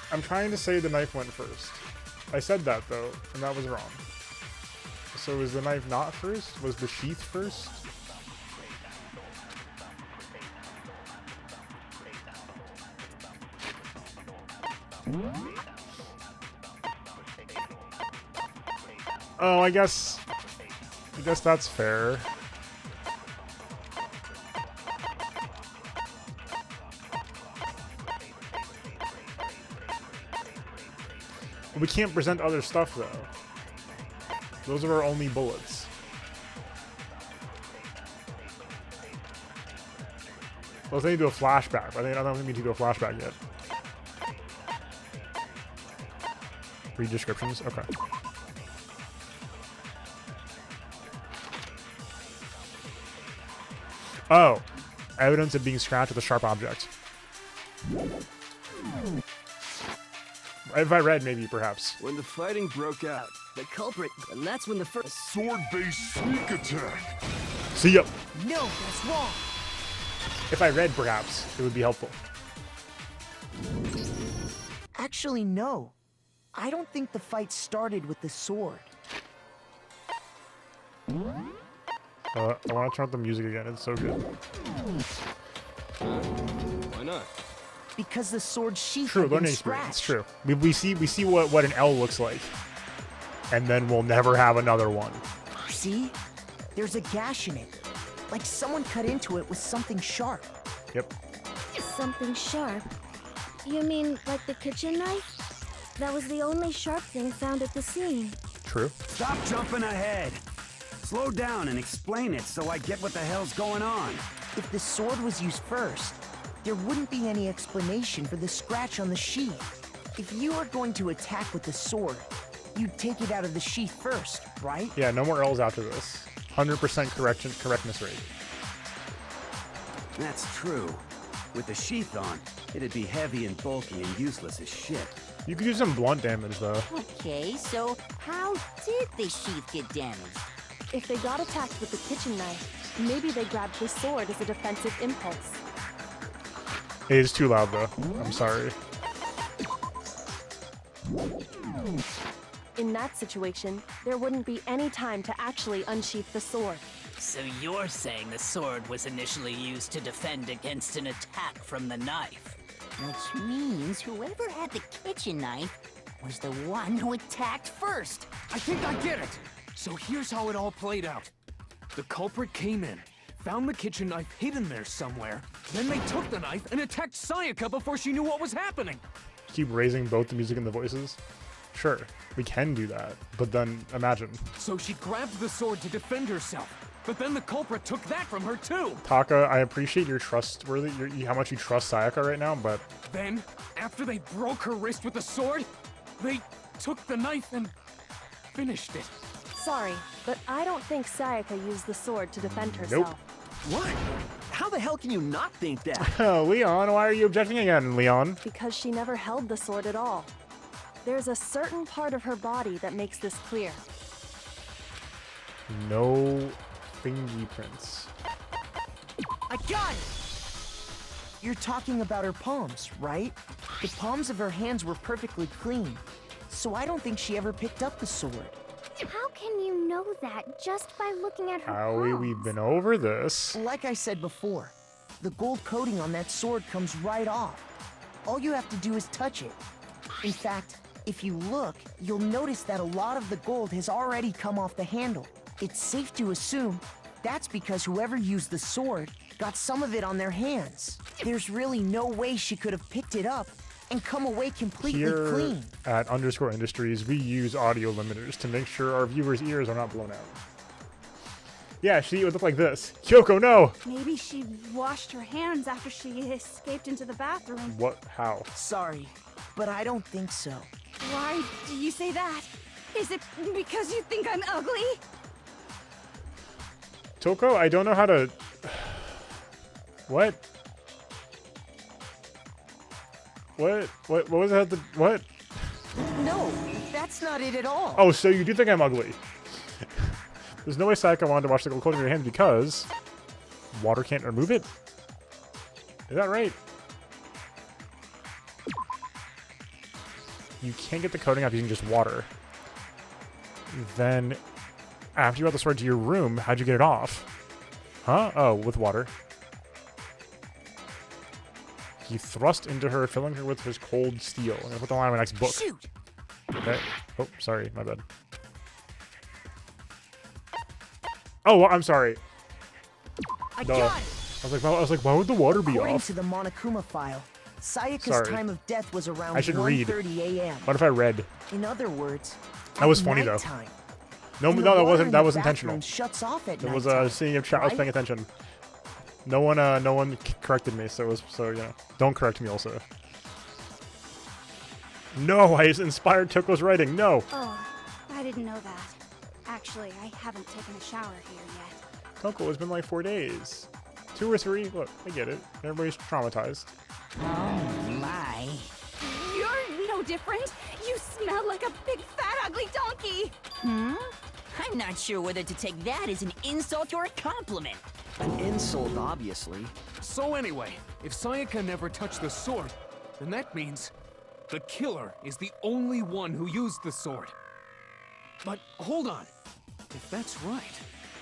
I'm trying to say the knife went first. I said that though, and that was wrong. So was the knife not first? Was the sheath first? Oh, I guess that's fair. We can't present other stuff though. Those are our only bullets. Let's need to do a flashback. I don't think we need to do a flashback yet. Read descriptions? Okay. Oh. Evidence of being scratched with a sharp object. If I read, maybe, perhaps. When the fighting broke out, the culprit, and that's when the first sword-based sneak attack. See ya. No, that's wrong. If I read, perhaps, it would be helpful. Actually, no. I don't think the fight started with the sword. I want to turn up the music again. It's so good. Why not? Because the sword sheath True, had been learning experience. scratched. True. We see what an L looks like, and then we'll never have another one. See? There's a gash in it. Like someone cut into it with something sharp. Yep. Something sharp? You mean like the kitchen knife? That was the only sharp thing found at the scene. True. Stop jumping ahead. Slow down and explain it so I get what the hell's going on. If the sword was used first, there wouldn't be any explanation for the scratch on the sheath. If you are going to attack with the sword, you'd take it out of the sheath first, right? Yeah, no more L's after this. 100% correctness rate. That's true. With the sheath on, it'd be heavy and bulky and useless as shit. You could do some blunt damage, though. Okay, so how did the sheath get damaged? If they got attacked with the kitchen knife, maybe they grabbed the sword as a defensive impulse. It is too loud, though. I'm sorry. In that situation, there wouldn't be any time to actually unsheath the sword. So you're saying the sword was initially used to defend against an attack from the knife? Which means whoever had the kitchen knife was the one who attacked first. I think I get it. So here's how it all played out. The culprit came in, found the kitchen knife hidden there somewhere, then they took the knife and attacked Sayaka before she knew what was happening. Keep raising both the music and the voices. Sure, we can do that, but then imagine. So she grabbed the sword to defend herself, but then the culprit took that from her too. Taka, I appreciate your trustworthy, how much you trust Sayaka right now, but... Then, after they broke her wrist with the sword, they took the knife and finished it. Sorry, but I don't think Sayaka used the sword to defend herself. Nope. What? How the hell can you not think that? Leon, why are you objecting again, Leon? Because she never held the sword at all. There's a certain part of her body that makes this clear. No fingerprints. I got it! You're talking about her palms, right? The palms of her hands were perfectly clean, so I don't think she ever picked up the sword. How can you know that just by looking at her Howie, palms? we've been over this. Like I said before, the gold coating on that sword comes right off. All you have to do is touch it. In fact, if you look, you'll notice that a lot of the gold has already come off the handle. It's safe to assume that's because whoever used the sword got some of it on their hands. There's really no way she could have picked it up and come away completely Here clean. at _ Industries, we use audio limiters to make sure our viewers' ears are not blown out. Yeah, see, it would look like this. Kyoko, no! Maybe she washed her hands after she escaped into the bathroom. What? How? Sorry, but I don't think so. Why do you say that? Is it because you think I'm ugly? Toko, I don't know how to... What? What was that? What? No, that's not it at all. Oh, so you do think I'm ugly. There's no way Sayaka wanted to wash the gold coating in your hands because water can't remove it? Is that right? You can't get the coating off using just water. Then, after you brought the sword to your room, how'd you get it off? Huh? Oh, with water. He thrust into her, filling her with his cold steel. I'm gonna put the line in my next book. Shoot! Okay. Oh, sorry, my bad. Oh, I'm sorry. I Duh. got it! I was like, why would the water be According off? to the Monokuma file, Sayaka's Sorry. time of death was around I should read. 1:30 a.m. What if I read? In other words, That was at funny though. nighttime. No, And the no, that water wasn't. in That the was bathroom intentional. Shuts off at It was nighttime, seeing if I was paying right? attention. No one corrected me, so it was you know. Don't correct me also. No, I inspired Toko's writing. No. Oh, I didn't know that. Actually, I haven't taken a shower here yet. Toko, it's been like 4 days. 2 or 3. Look, I get it. Everybody's traumatized. Oh my. You're no different. You smell like a big, fat, ugly donkey. I'm not sure whether to take that as an insult or a compliment. An insult, obviously. So anyway, if Sayaka never touched the sword, then that means the killer is the only one who used the sword. But hold on. If that's right,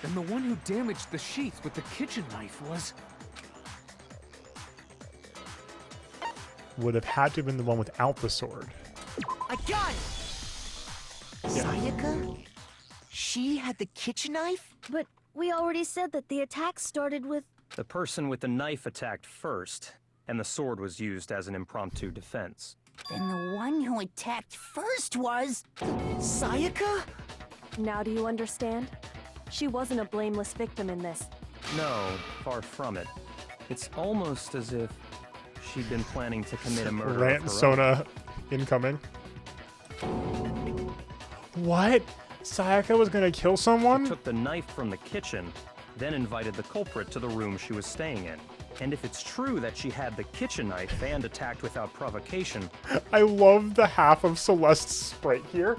Then the one who damaged the sheets with the kitchen knife was... Would have had to have been the one without the sword. I got it! Sayaka? She had the kitchen knife? But we already said that the attack started with... The person with the knife attacked first, and the sword was used as an impromptu defense. Then the one who attacked first was... Sayaka? Now do you understand? She wasn't a blameless victim in this. No, far from it. It's almost as if she'd been planning to commit a murder Rant of her Sona incoming. What? Sayaka was gonna kill someone? She took the knife from the kitchen, then invited the culprit to the room she was staying in. And if it's true that she had the kitchen knife and attacked without provocation... I love the half of Celeste's sprite here.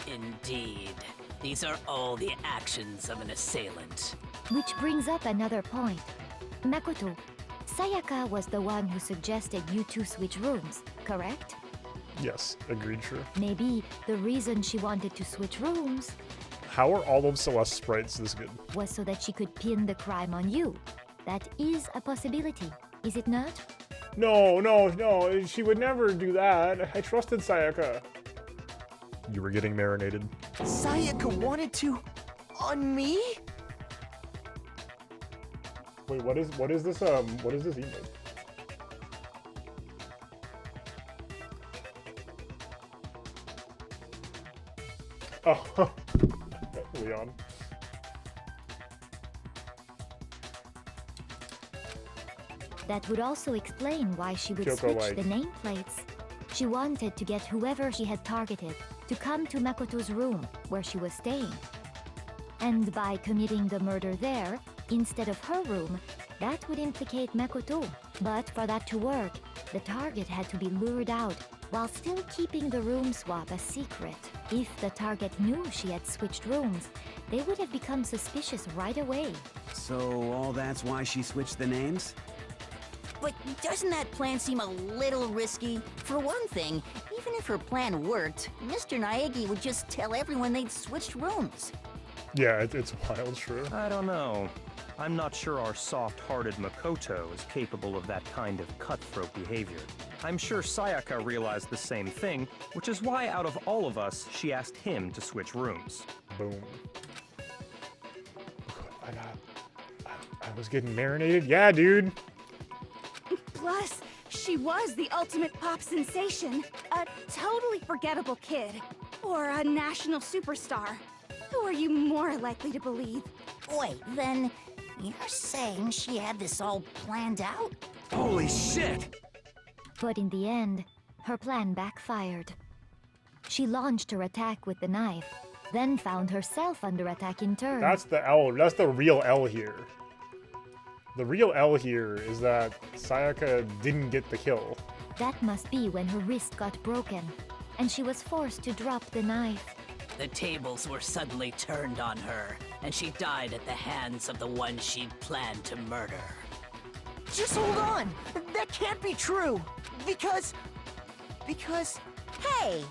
Indeed. These are all the actions of an assailant. Which brings up another point. Makoto, Sayaka was the one who suggested you two switch rooms, correct? Yes, agreed, true. Maybe the reason she wanted to switch rooms How are all of Celeste's sprites this good? was so that she could pin the crime on you. That is a possibility, is it not? No, no, no, she would never do that. I trusted Sayaka. You were getting marinated. Sayaka wanted to... on me? Wait, what is this emote? Oh, Leon. That would also explain why she would Kyoko, switch like... the nameplates. She wanted to get whoever she had targeted to come to Makoto's room where she was staying. And by committing the murder there, instead of her room, that would implicate Makoto. But for that to work, the target had to be lured out while still keeping the room swap a secret. If the target knew she had switched rooms, they would have become suspicious right away. So all that's why she switched the names? But doesn't that plan seem a little risky? For one thing, even if her plan worked, Mr. Naegi would just tell everyone they'd switched rooms. Yeah, it's wild, true. I don't know. I'm not sure our soft-hearted Makoto is capable of that kind of cutthroat behavior. I'm sure Sayaka realized the same thing, which is why out of all of us, she asked him to switch rooms. Boom. I was getting marinated? Yeah, dude. Plus, she was the ultimate pop sensation. A totally forgettable kid. Or a national superstar. Who are you more likely to believe? Wait, then you're saying she had this all planned out? Holy shit! But in the end, her plan backfired. She launched her attack with the knife, then found herself under attack in turn. That's the L. That's the real L here. The real L here is that Sayaka didn't get the kill. That must be when her wrist got broken, and she was forced to drop the knife. The tables were suddenly turned on her, and she died at the hands of the one she'd planned to murder. Just hold on! That can't be true! Because... Hey!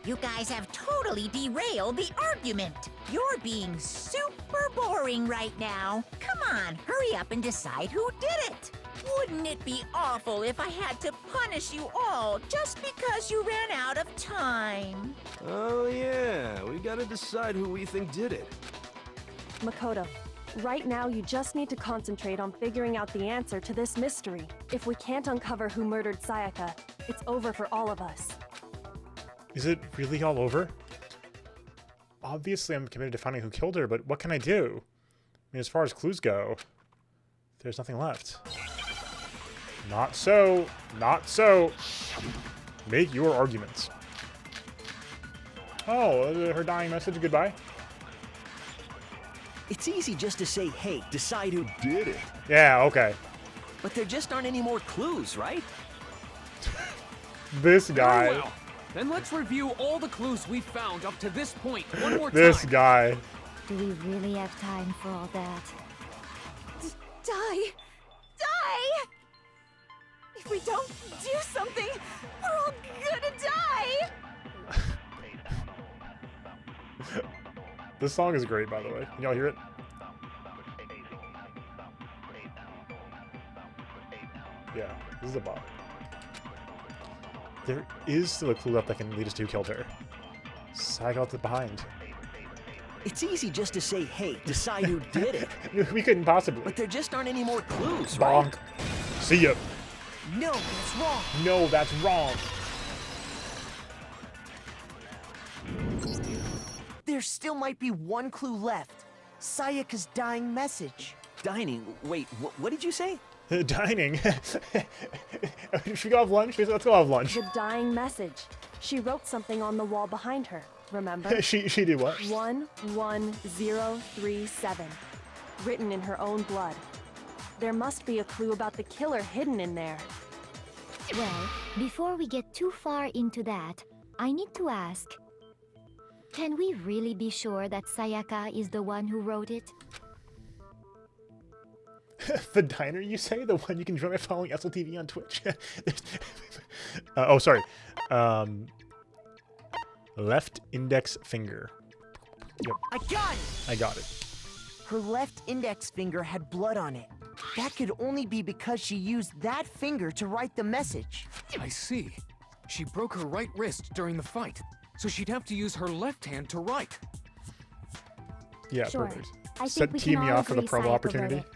You guys have totally derailed the argument. You're being super boring right now. Come on, hurry up and decide who did it. Wouldn't it be awful if I had to punish you all just because you ran out of time? Oh yeah, we gotta decide who we think did it. Makoto, right now you just need to concentrate on figuring out the answer to this mystery. If we can't uncover who murdered Sayaka, it's over for all of us. Is it really all over? Obviously I'm committed to finding who killed her, but what can I do? I mean, as far as clues go, there's nothing left. Not so. Not so. Make your arguments. Oh, her dying message, goodbye. It's easy just to say, hey, decide who did it. Yeah, okay. But there just aren't any more clues, right? This guy. Very well. Then let's review all the clues we've found up to this point one more time. This guy. Do we really have time for all that? Die! If we don't do something, we're all gonna die! This song is great, by the way. Can y'all hear it? Yeah, this is a bop. There is still a clue up that can lead us to who killed her. Sayaka left it behind. It's easy just to say, hey, decide who did it. We couldn't possibly. But there just aren't any more clues, right? Bonk. See ya. No, that's wrong. No, that's wrong. There still might be one clue left. Sayaka's dying message. Dining? Wait, what did you say? Dining? Should we go have lunch? Let's go have lunch. The dying message. She wrote something on the wall behind her, remember? she did what? 11037. Written in her own blood. There must be a clue about the killer hidden in there. Well, before we get too far into that, I need to ask, can we really be sure that Sayaka is the one who wrote it? The diner, you say? The one you can join by following SLTV on Twitch? Oh, sorry. Left index finger. Yep. I got it! I got it. Her left index finger had blood on it. That could only be because she used that finger to write the message. I see. She broke her right wrist during the fight, so she'd have to use her left hand to write. Yeah, Sure. perfect. I Set think we team can me all off for the agree promo Sayaka opportunity wrote it.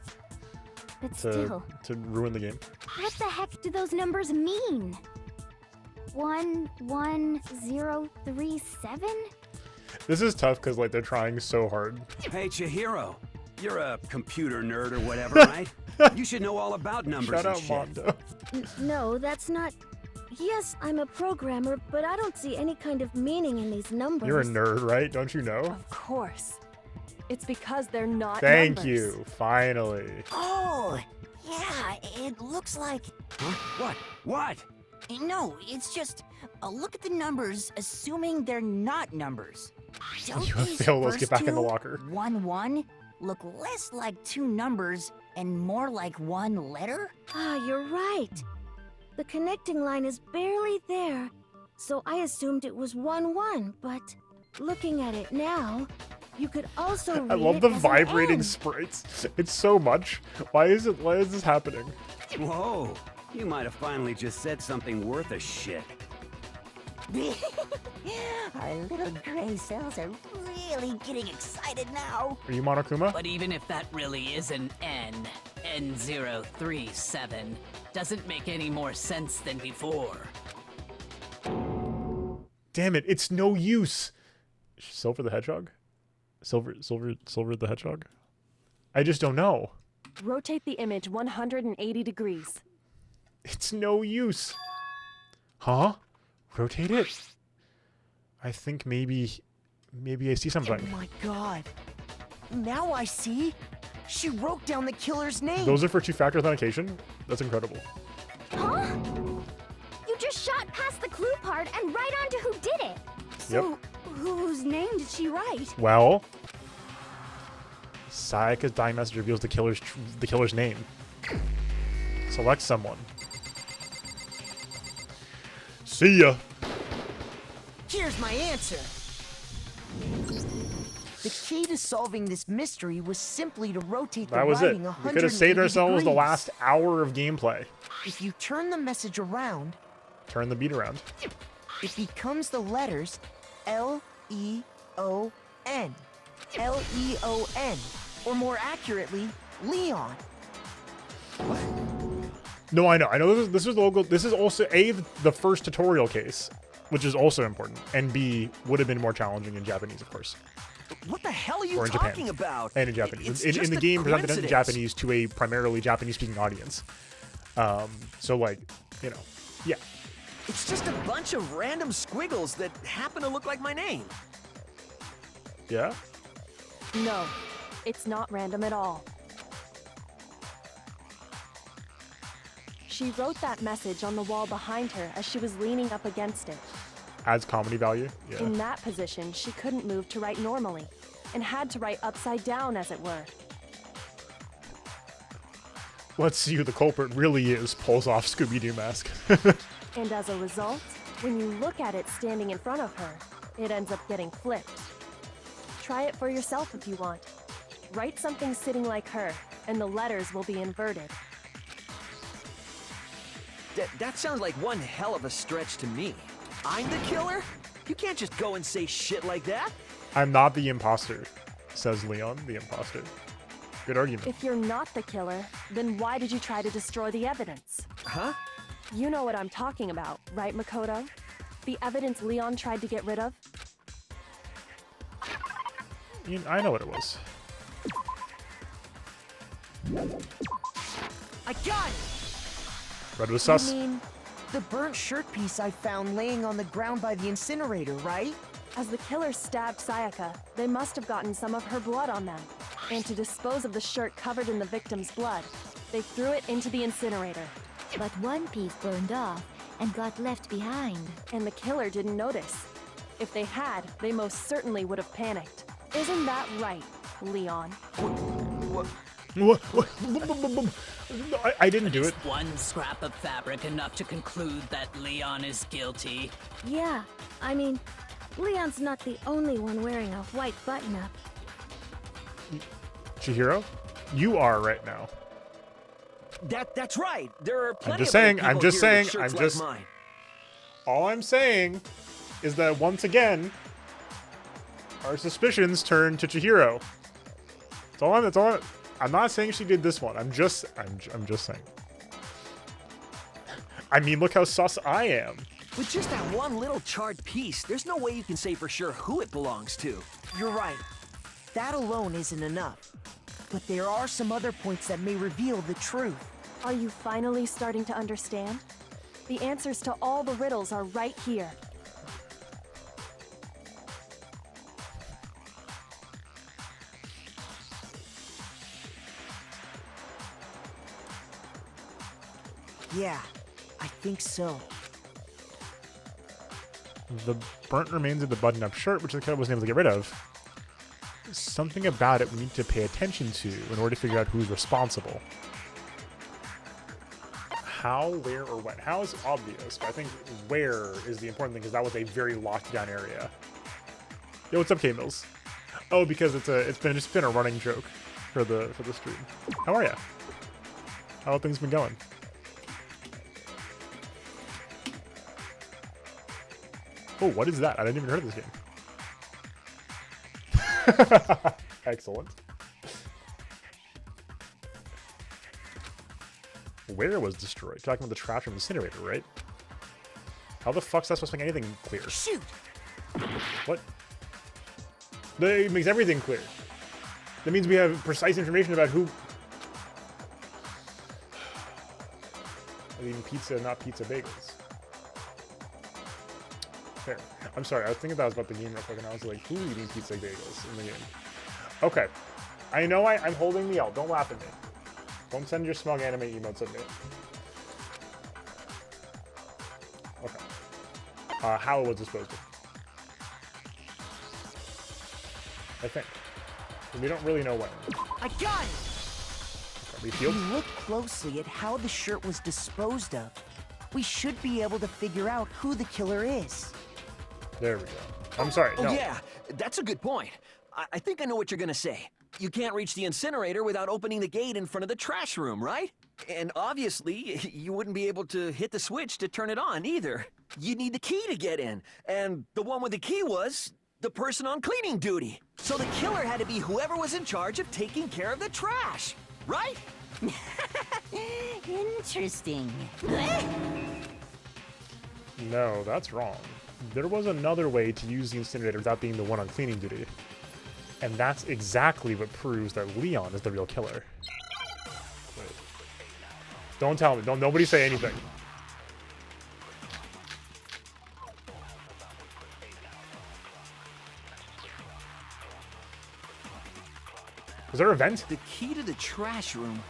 But still, to ruin the game. what the heck do those numbers mean? 11037? This is tough because like they're trying so hard. Hey, Chihiro. You're a computer nerd or whatever, right? You should know all about numbers Shout and out shit. Mondo. No, that's not... Yes, I'm a programmer, but I don't see any kind of meaning in these numbers. You're a nerd, right? Don't you know? Of course. It's because they're not Thank numbers. you. Finally. Oh, yeah, it looks like... Huh? What? No, it's just... look at the numbers, assuming they're not numbers. Don't You have these failed. Let's get first back in the two, locker. 1-1, look less like two numbers and more like one letter? Ah, you're right. The connecting line is barely there, so I assumed it was 1-1, but looking at it now, you could also read I love it the as an vibrating N. sprites. It's so much. Why is this happening? Whoa. You might have finally just said something worth a shit. Our little gray cells are really getting excited now. Are you Monokuma? But even if that really is an N037, doesn't make any more sense than before. Damn it, it's no use. Silver the Hedgehog? Silver the Hedgehog? I just don't know. Rotate the image 180 degrees. It's no use. Huh? Rotate it? I think maybe I see something. Oh my god. Now I see. She wrote down the killer's name. Those are for two-factor authentication? That's incredible. Huh? You just shot past the clue part and right onto who did it. So, whose name did she write? Well, Sayaka's dying message reveals the killer's name. Select someone. See ya. Here's my answer. The key to solving this mystery was simply to rotate the That was it. writing We 180 could have saved ourselves the degrees. last hour of gameplay. If you turn the message around, Turn the beat around. it becomes the letters L-E-O-N. L-E-O-N. Or more accurately, Leon. No, I know. I know this is the logo. This is also A, the first tutorial case, which is also important, and B, would have been more challenging in Japanese, of course. What the hell are you Or in talking Japan. about? And in Japanese. It's In just the a game, presented in coincidence. Japanese to a primarily Japanese-speaking audience. So, like, you know, yeah. It's just a bunch of random squiggles that happen to look like my name. Yeah? No, it's not random at all. She wrote that message on the wall behind her as she was leaning up against it. Adds comedy value. Yeah. In that position, she couldn't move to write normally, and had to write upside down, as it were. Let's see who the culprit really is, pulls off Scooby-Doo mask. And as a result, when you look at it standing in front of her, it ends up getting flipped. Try it for yourself if you want. Write something sitting like her, and the letters will be inverted. That sounds like one hell of a stretch to me. I'm the killer? You can't just go and say shit like that. I'm not the imposter, says Leon, the imposter. Good argument. If you're not the killer, then why did you try to destroy the evidence? Huh? You know what I'm talking about, right, Makoto? The evidence Leon tried to get rid of? I know what it was. I got it! Red was sus. You mean the burnt shirt piece I found laying on the ground by the incinerator, right? As the killer stabbed Sayaka, they must have gotten some of her blood on them. And to dispose of the shirt covered in the victim's blood, they threw it into the incinerator. But one piece burned off and got left behind. And the killer didn't notice. If they had, they most certainly would have panicked. Isn't that right, Leon? I didn't do Is it. one scrap of fabric enough to conclude that Leon is guilty? Yeah, I mean, Leon's not the only one wearing a white button-up. Chihiro, you are right now. That's right. There are plenty I'm just of saying, other I'm people just here saying, with shirts I'm just... like mine. All I'm saying is that once again, our suspicions turn to Chihiro. That's all I'm not saying she did this one. I'm just saying. I mean, look how sus I am. With just that one little charred piece, there's no way you can say for sure who it belongs to. You're right. That alone isn't enough. But there are some other points that may reveal the truth. Are you finally starting to understand? The answers to all the riddles are right here. Yeah, I think so. The burnt remains of the button-up shirt, which the killer wasn't able to get rid of. Something about it we need to pay attention to in order to figure out who's responsible. How, where, or when. How is obvious, but I think where is the important thing, because that was a very locked down area. Yo, what's up, K-Mills? Oh, because it's been a running joke for the stream. How are ya? How have things been going? Oh, what is that? I didn't even heard of this game. Excellent. Where was destroyed? You're talking about the trash from the incinerator, right? How the fuck's that supposed to make anything clear? Shoot! What? It makes everything clear. That means we have precise information about who... I'm eating pizza, not pizza bagels. Fair. I'm sorry, I was thinking that was about the game real quick, and I was like, who eating pizza bagels in the game? Okay. I know I'm holding the L. Don't laugh at me. Don't send your smug anime emotes at me. Okay. How it was disposed of. I think. We don't really know when. I got it! Okay, if you look closely at how the shirt was disposed of, we should be able to figure out who the killer is. There we go. I'm sorry, no. Oh yeah, that's a good point. I think I know what you're gonna say. You can't reach the incinerator without opening the gate in front of the trash room, right? And obviously, you wouldn't be able to hit the switch to turn it on either. You'd need the key to get in, and the one with the key was the person on cleaning duty. So the killer had to be whoever was in charge of taking care of the trash, right? Interesting. No, that's wrong. There was another way to use the incinerator without being the one on cleaning duty. And that's exactly what proves that Leon is the real killer. Wait. Don't tell me. Don't nobody say anything. Is there a vent? The key to the trash room.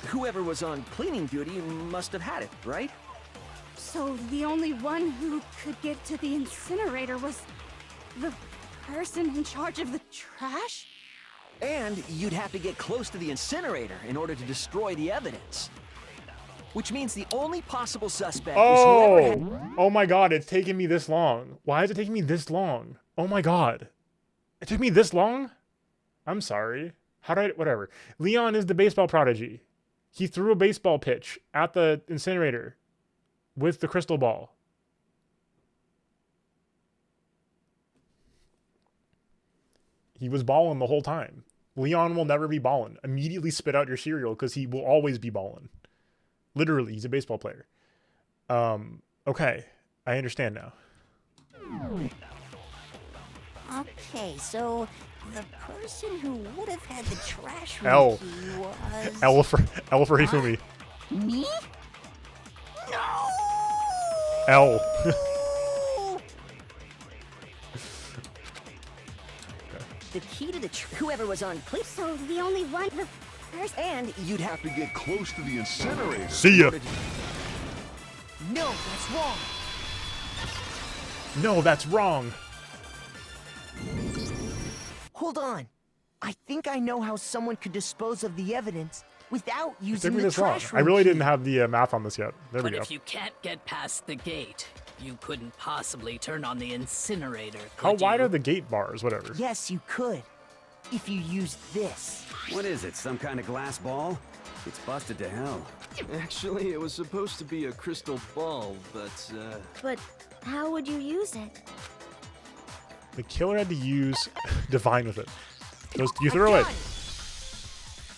Whoever was on cleaning duty must have had it, right? So the only one who could get to the incinerator was the person in charge of the trash? And you'd have to get close to the incinerator in order to destroy the evidence. Which means the only possible suspect is whoever had... Oh my god, it's taking me this long. Why is it taking me this long? Oh my god. It took me this long? I'm sorry. How did I... Whatever. Leon is the baseball prodigy. He threw a baseball pitch at the incinerator with the crystal ball. He was balling the whole time. Leon will never be balling. Immediately spit out your cereal because he will always be balling. Literally, he's a baseball player. Okay. I understand now. Okay, so the person who would have had the trash room L. key was... L for Hifumi. Me? No! L. The key to the whoever was on police. So the only one and you'd have to get close to the incinerator. See ya. No, that's wrong. No, that's wrong. Hold on. I think I know how someone could dispose of the evidence without It took using me the this long. trash I room really key. didn't have the math on this yet. There we But go. if you can't get past the gate, you couldn't possibly turn on the incinerator, How could wide you? are the gate bars? Whatever. Yes, you could. If you used this. What is it, some kind of glass ball? It's busted to hell. Actually, it was supposed to be a crystal ball, but, But how would you use it? The killer had to use Divine with it. You throw it.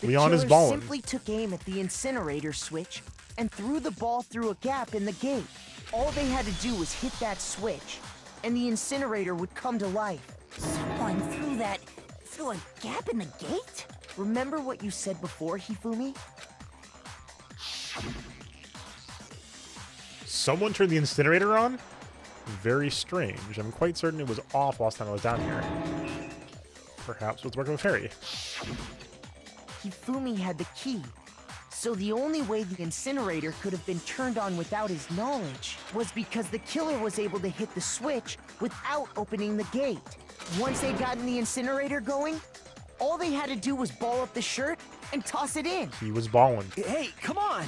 The Leon is killer balling. simply took aim at the incinerator switch and threw the ball through a gap in the gate. All they had to do was hit that switch, and the incinerator would come to life. Someone threw that through a gap in the gate? Remember what you said before, Hifumi? Someone turned the incinerator on? Very strange. I'm quite certain it was off last time I was down here. Perhaps it's working with Harry. Hifumi had the key, so the only way the incinerator could have been turned on without his knowledge was because the killer was able to hit the switch without opening the gate. Once they'd gotten the incinerator going, all they had to do was ball up the shirt and toss it in. He was balling. Hey, come on!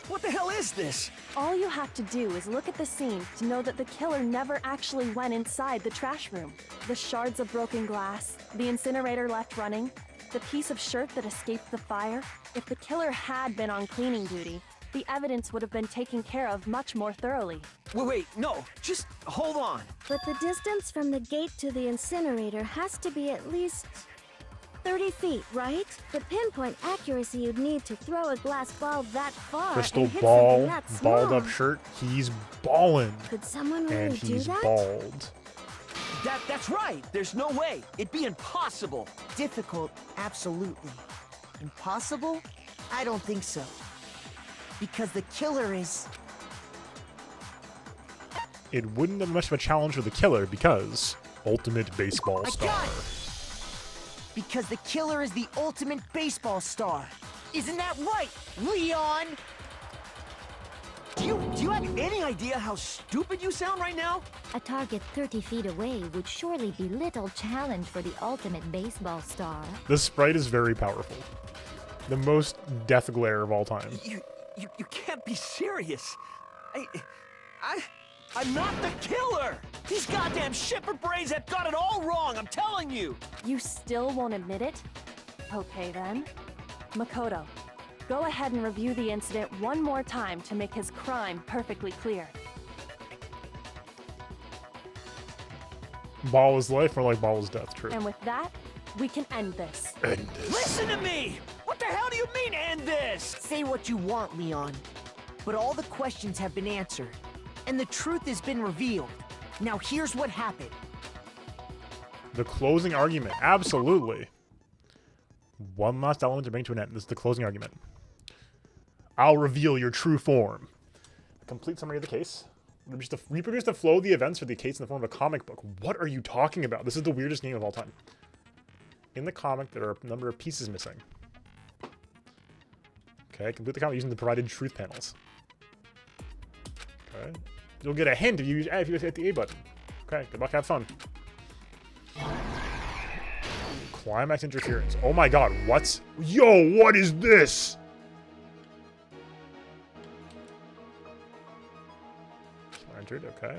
What the hell is this? All you have to do is look at the scene to know that the killer never actually went inside the trash room. The shards of broken glass, the incinerator left running, the piece of shirt that escaped the fire. If the killer had been on cleaning duty, the evidence would have been taken care of much more thoroughly. Wait, no, just hold on. But the distance from the gate to the incinerator has to be at least 30 feet, right? The pinpoint accuracy you'd need to throw a glass ball that far Crystal and hit ball, something that small. balled up shirt. He's balling. Could someone really And do he's that? bald. That's right. There's no way. It'd be impossible. Difficult, absolutely. Impossible? I don't think so. Because the killer is... It wouldn't have much of a challenge for the killer because ultimate baseball star. Because the killer is the ultimate baseball star. Isn't that right, Leon? Do you have any idea how stupid you sound right now? A target 30 feet away would surely be little challenge for the ultimate baseball star. This sprite is very powerful. The most death glare of all time. You can't be serious. I'm not the killer! These goddamn shipper brains have got it all wrong, I'm telling you! You still won't admit it? Okay then. Makoto, go ahead and review the incident one more time to make his crime perfectly clear. Ball is life, or like ball is death, true. And with that, we can end this. End this. Listen to me! What the hell do you mean, end this? Say what you want, Leon. But all the questions have been answered, and the truth has been revealed. Now here's what happened. The closing argument, absolutely. One last element to bring to an end. This is the closing argument. I'll reveal your true form. A complete summary of the case. Reproduce the flow of the events for the case in the form of a comic book. What are you talking about? This is the weirdest game of all time. In the comic, there are a number of pieces missing. Okay, complete the comic using the provided truth panels. Okay. You'll get a hint if you hit the A button. Okay, good luck, have fun. Climax interference. Oh my god, what? Yo, what is this? Entered, okay.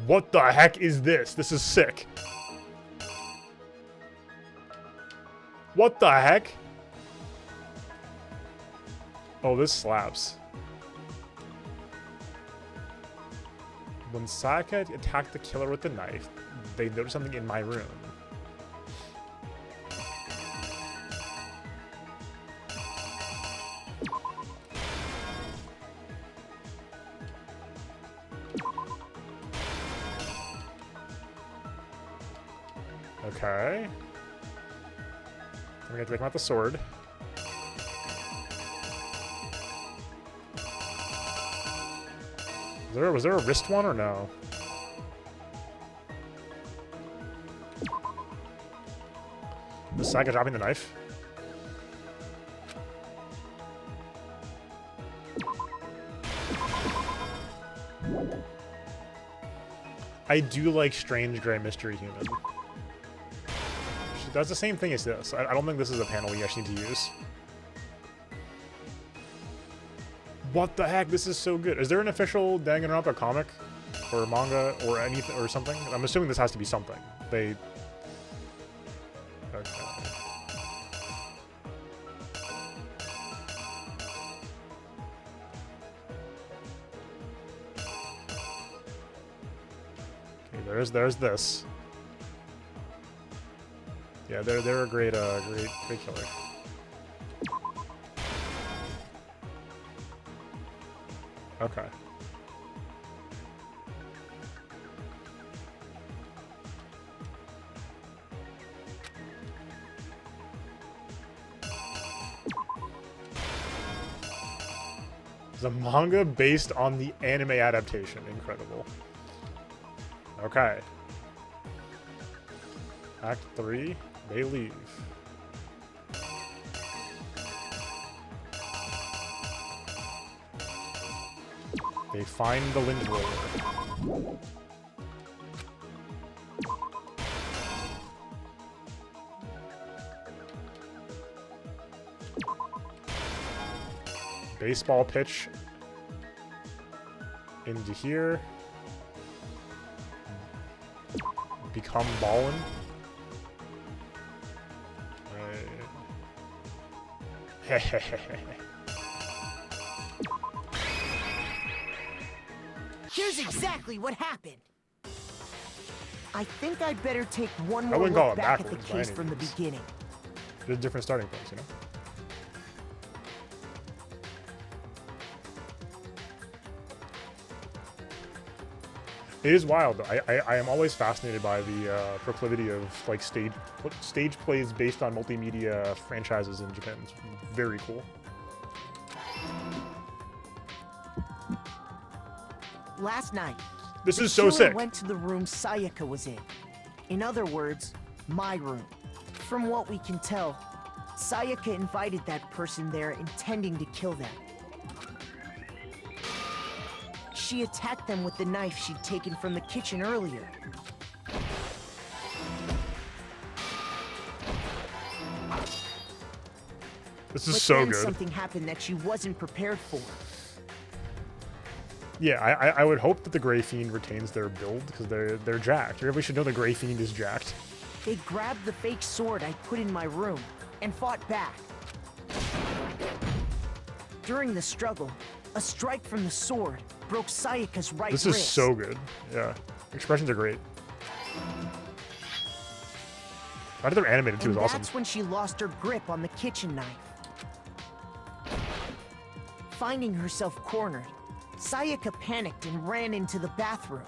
What the heck is this? This is sick. What the heck? Oh, this slaps. When Sayaka attacked the killer with the knife, they noticed something in my room. Okay. I'm gonna take him out the sword. Was there a wrist one or no? Is Sayaka dropping the knife? I do like Strange Gray Mystery Human. She does the same thing as this. I don't think this is a panel you actually need to use. What the heck? This is so good. Is there an official Danganronpa comic or manga or anything or something? I'm assuming this has to be something. They. Okay. Okay, there's this. Yeah, they're a great killer. Okay. It's a manga based on the anime adaptation. Incredible. Okay. Act 3, they leave. They find the lint roller. Baseball pitch into here. Become ballin'. Here's exactly what happened. I think I'd better take one I more wouldn't call look it back at the backwards by case any from the means. beginning. There's different starting points, you know? It is wild, though. I am always fascinated by the proclivity of like stage plays based on multimedia franchises in Japan. It's very cool. Last night, This the is so killer sick. went to the room Sayaka was in. In other words, my room. From what we can tell, Sayaka invited that person there intending to kill them. She attacked them with the knife she'd taken from the kitchen earlier. This is But so then good. something happened that she wasn't prepared for. Yeah, I would hope that the Grey Fiend retains their build because they're jacked. Everybody should know the Grey Fiend is jacked. They grabbed the fake sword I put in my room and fought back. During the struggle, a strike from the sword broke Sayaka's right This wrist. is so good. Yeah, expressions are great. I think they're animated too. Is And awesome. that's when she lost her grip on the kitchen knife. Finding herself cornered, Sayaka panicked and ran into the bathroom.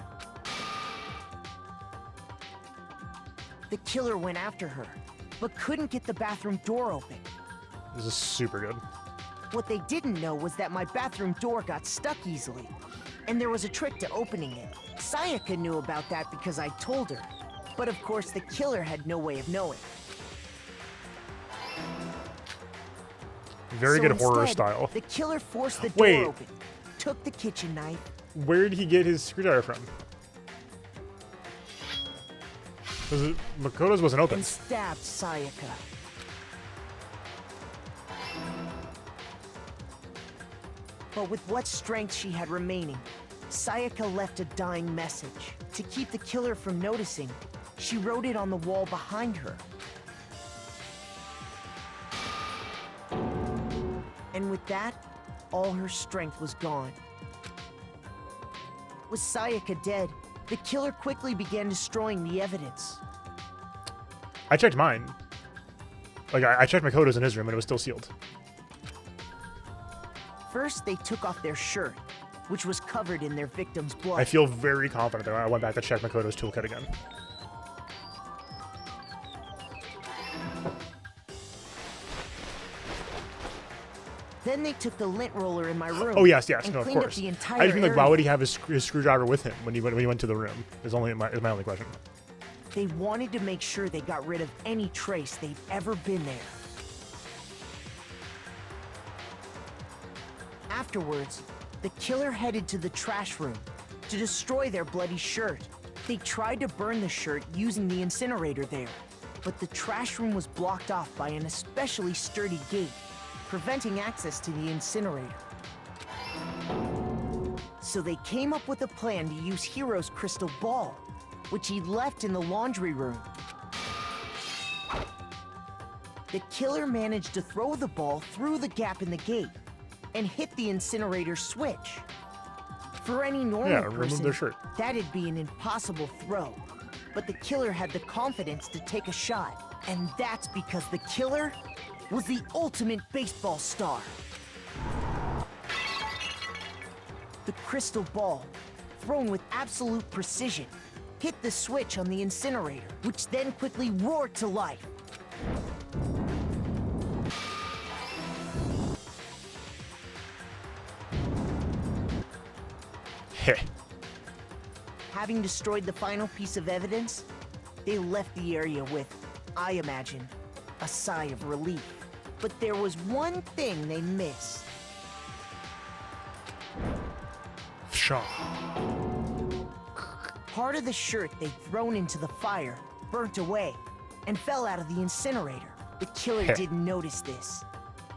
The killer went after her, but couldn't get the bathroom door open. This is super good. What they didn't know was that my bathroom door got stuck easily, and there was a trick to opening it. Sayaka knew about that because I told her, but of course the killer had no way of knowing. Very So good horror instead, style. The killer forced the Wait. door open, took the kitchen knife. Where did he get his screwdriver from? Makoto's wasn't open. And stabbed Sayaka. But with what strength she had remaining, Sayaka left a dying message. To keep the killer from noticing, she wrote it on the wall behind her. And with that, all her strength was gone. With Sayaka dead, the killer quickly began destroying the evidence. I checked mine. Like, I checked Makoto's in his room and it was still sealed. First, they took off their shirt, which was covered in their victim's blood. I feel very confident that I went back to check Makoto's toolkit again. Then they took the lint roller in my room. Oh yes, and no, of cleaned course. Up the entire I just mean, like, why area. would he have his screwdriver with him when he went to the room? Is my only question. They wanted to make sure they got rid of any trace they've ever been there. Afterwards, the killer headed to the trash room to destroy their bloody shirt. They tried to burn the shirt using the incinerator there, but the trash room was blocked off by an especially sturdy gate, preventing access to the incinerator. So they came up with a plan to use Hiro's crystal ball, which he'd left in the laundry room. The killer managed to throw the ball through the gap in the gate and hit the incinerator switch. For any normal remove person, their shirt. that'd be an impossible throw. But the killer had the confidence to take a shot, and that's because the killer was the ultimate baseball star. The crystal ball, thrown with absolute precision, hit the switch on the incinerator, which then quickly roared to life. Heh. Having destroyed the final piece of evidence, they left the area with, I imagine, a sigh of relief. But there was one thing they missed. Shaw. Part of the shirt they'd thrown into the fire burnt away and fell out of the incinerator. The killer Heh. didn't notice this,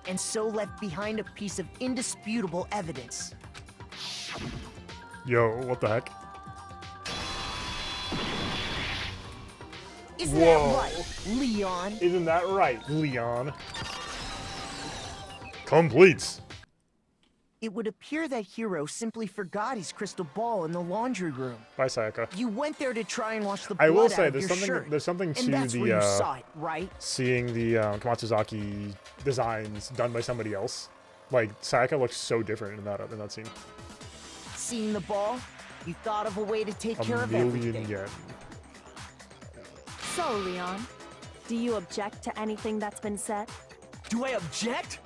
and so left behind a piece of indisputable evidence. Yo, what the heck? Isn't Whoa. that right, Leon? Isn't that right, Leon? Completes. It would appear that Hiro simply forgot his crystal ball in the laundry room. Bye, Sayaka. You went there to try and wash the blood I will out say of there's your something shirt. there's something And to that's the where you saw it, right? seeing the Komatsuzaki designs done by somebody else. Like, Sayaka looks so different in that scene. Seeing the ball, you thought of a way to take care A of million everything. yen. So, Leon, do you object to anything that's been said? Do I object?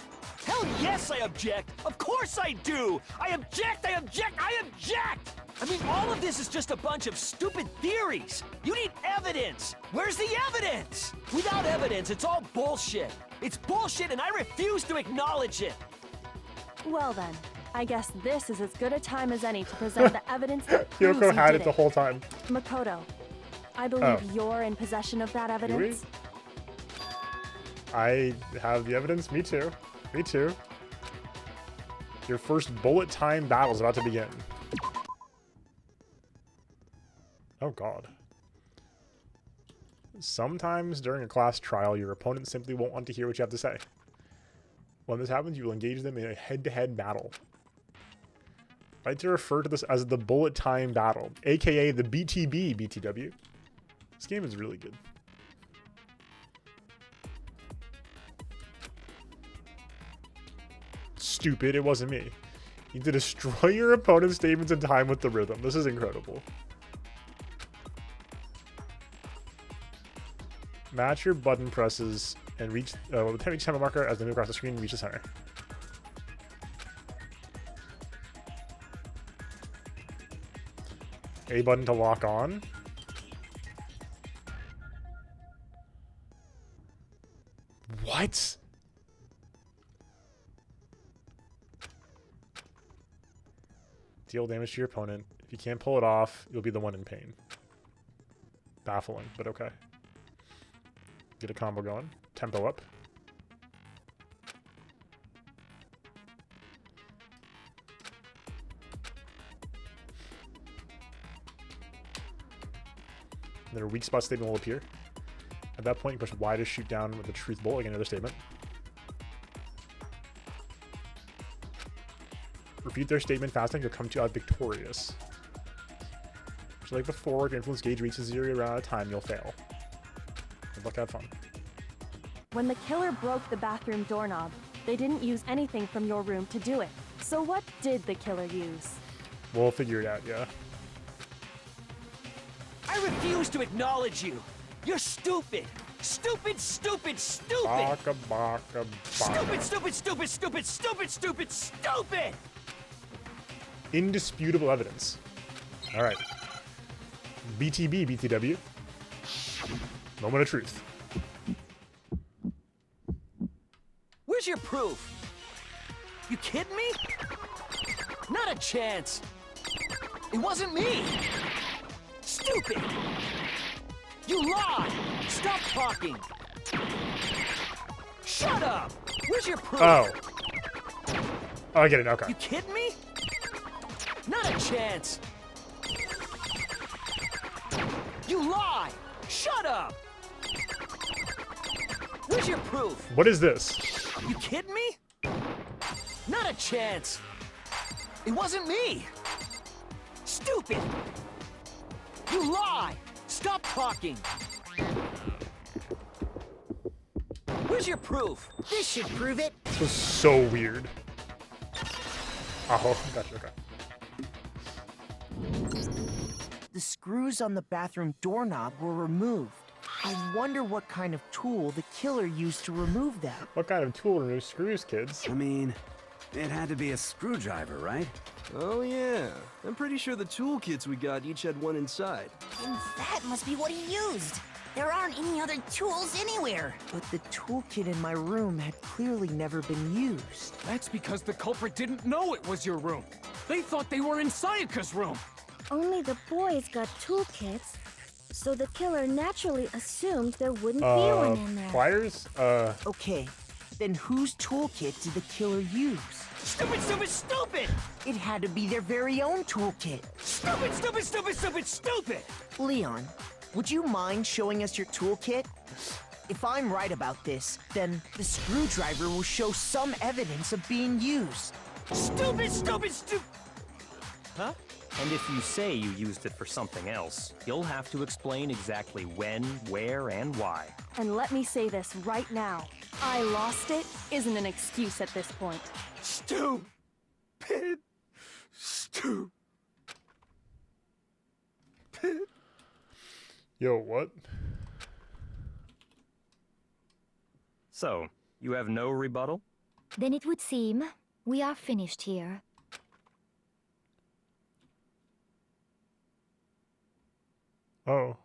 Hell yes, I object! Of course I do! I object! I object! I object! I mean, all of this is just a bunch of stupid theories! You need evidence! Where's the evidence? Without evidence, it's all bullshit! It's bullshit and I refuse to acknowledge it! Well then, I guess this is as good a time as any to present the evidence that proves Kyoko you had did it the whole time. Makoto, I believe you're in possession of that evidence. I have the evidence. Me too. Me too. Your first bullet time battle is about to begin. Oh god. Sometimes during a class trial, your opponent simply won't want to hear what you have to say. When this happens, you will engage them in a head-to-head battle. I like to refer to this as the bullet time battle, aka the BTB BTW. This game is really good. Stupid, it wasn't me. You need to destroy your opponent's statements in time with the rhythm. This is incredible. Match your button presses and reach the time each time marker as they move across the screen and reach the center. A button to lock on. What? Deal damage to your opponent. If you can't pull it off, you'll be the one in pain. Baffling, but okay. Get a combo going. Tempo up. Then a weak spot statement will appear. At that point, you press Y to shoot down with the truth bolt, like another statement. Repeat their statement fast enough to come to out victorious. So like before, if your influence gauge reaches 0 around a time, you'll fail. Good luck, have fun. When the killer broke the bathroom doorknob, they didn't use anything from your room to do it. So what did the killer use? We'll figure it out, yeah. I refuse to acknowledge you. You're stupid. Stupid, stupid, stupid. Baka, baka, baka. Stupid, stupid, stupid, stupid, stupid, stupid, stupid. Indisputable evidence. All right. BTB, BTW. Moment of truth. Where's your proof? You kidding me? Not a chance. It wasn't me. Stupid. You lied. Stop talking. Shut up. Where's your proof? Oh. Oh, I get it. Okay. You kidding me? Not a chance. You lie. Shut up. Where's your proof? What is this? You kidding me? Not a chance. It wasn't me. Stupid. You lie. Stop talking. Where's your proof? This should prove it. This was so weird. Oh, gotcha. Okay. The screws on the bathroom doorknob were removed. I wonder what kind of tool the killer used to remove them. What kind of tool removes screws, kids? I mean, it had to be a screwdriver, right? Oh yeah, I'm pretty sure the toolkits we got each had one inside. And that must be what he used. There aren't any other tools anywhere. But the toolkit in my room had clearly never been used. That's because the culprit didn't know it was your room. They thought they were in Sayaka's room. Only the boys got toolkits, so the killer naturally assumed there wouldn't be one in there. Pliers? Okay, then whose toolkit did the killer use? Stupid, stupid, stupid! It had to be their very own toolkit. Stupid, stupid, stupid, stupid, stupid! Leon, would you mind showing us your toolkit? If I'm right about this, then the screwdriver will show some evidence of being used. Stupid, stupid, stupid! Huh? And if you say you used it for something else, you'll have to explain exactly when, where, and why. And let me say this right now. I lost it isn't an excuse at this point. Stupid. Stupid. Yo, what? So, you have no rebuttal? Then it would seem we are finished here. Oh.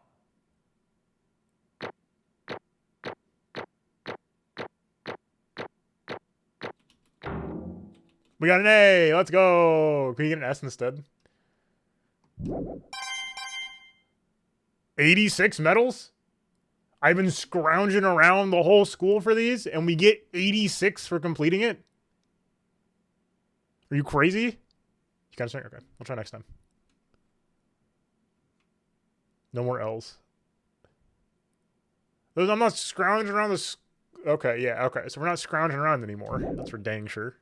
We got an A! Let's go! Can we get an S instead? 86 medals? I've been scrounging around the whole school for these, and we get 86 for completing it? Are you crazy? You gotta start? Okay, I'll try next time. No more L's. I'm not scrounging around this. Okay, yeah, okay. So we're not scrounging around anymore. That's for dang sure.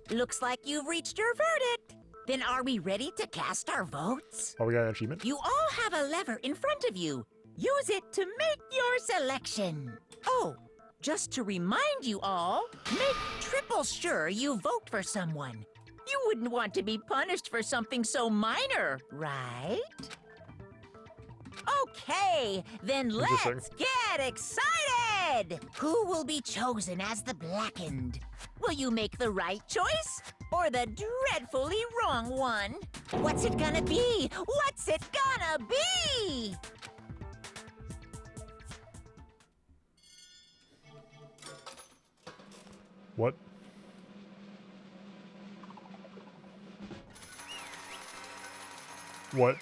Looks like you've reached your verdict. Then are we ready to cast our votes? Oh, we got an achievement? You all have a lever in front of you. Use it to make your selection. Oh, just to remind you all, make triple sure you vote for someone. You wouldn't want to be punished for something so minor, right? Okay, then let's get excited! Who will be chosen as the Blackened? Will you make the right choice? Or the dreadfully wrong one? What's it gonna be? What's it gonna be? What? What?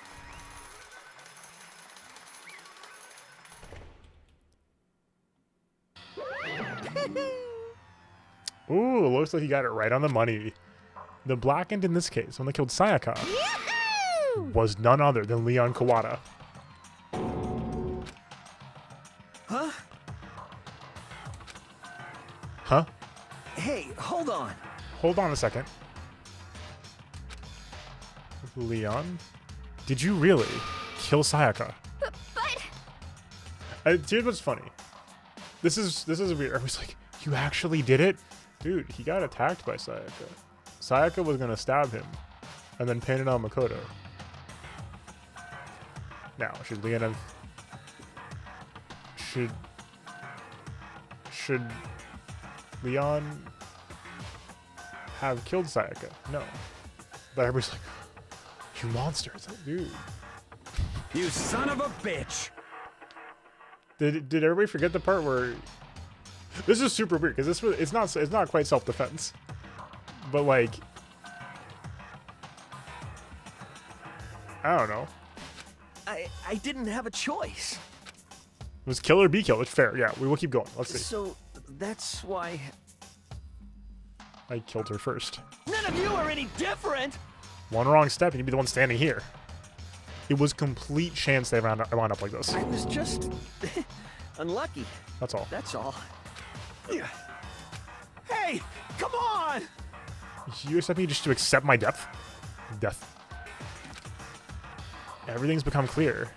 looks like he got it right on the money. The blackened in this case, when they killed Sayaka, was none other than Leon Kawada. Huh? Huh? Hey, hold on. Hold on a second. Leon? Did you really kill Sayaka? But Here's what's funny. This is weird. I was like, you actually did it? Dude, he got attacked by Sayaka. Sayaka was gonna stab him and then pin it on Makoto. Now, should Leon have... Should Leon have killed Sayaka? No. But everybody's like, you monster. It's like, dude. You son of a bitch! Did everybody forget the part where... This is super weird, because it's not quite self-defense. But like... I don't know. I didn't have a choice. It was kill or be killed. It's fair. Yeah, we will keep going. Let's see. So, that's why... I killed her first. None of you are any different! One wrong step, and you'd be the one standing here. It was complete chance they wound up like this. I was just... unlucky. That's all. That's all. Hey! Come on! You expect me just to accept my death? Death. Everything's become clear.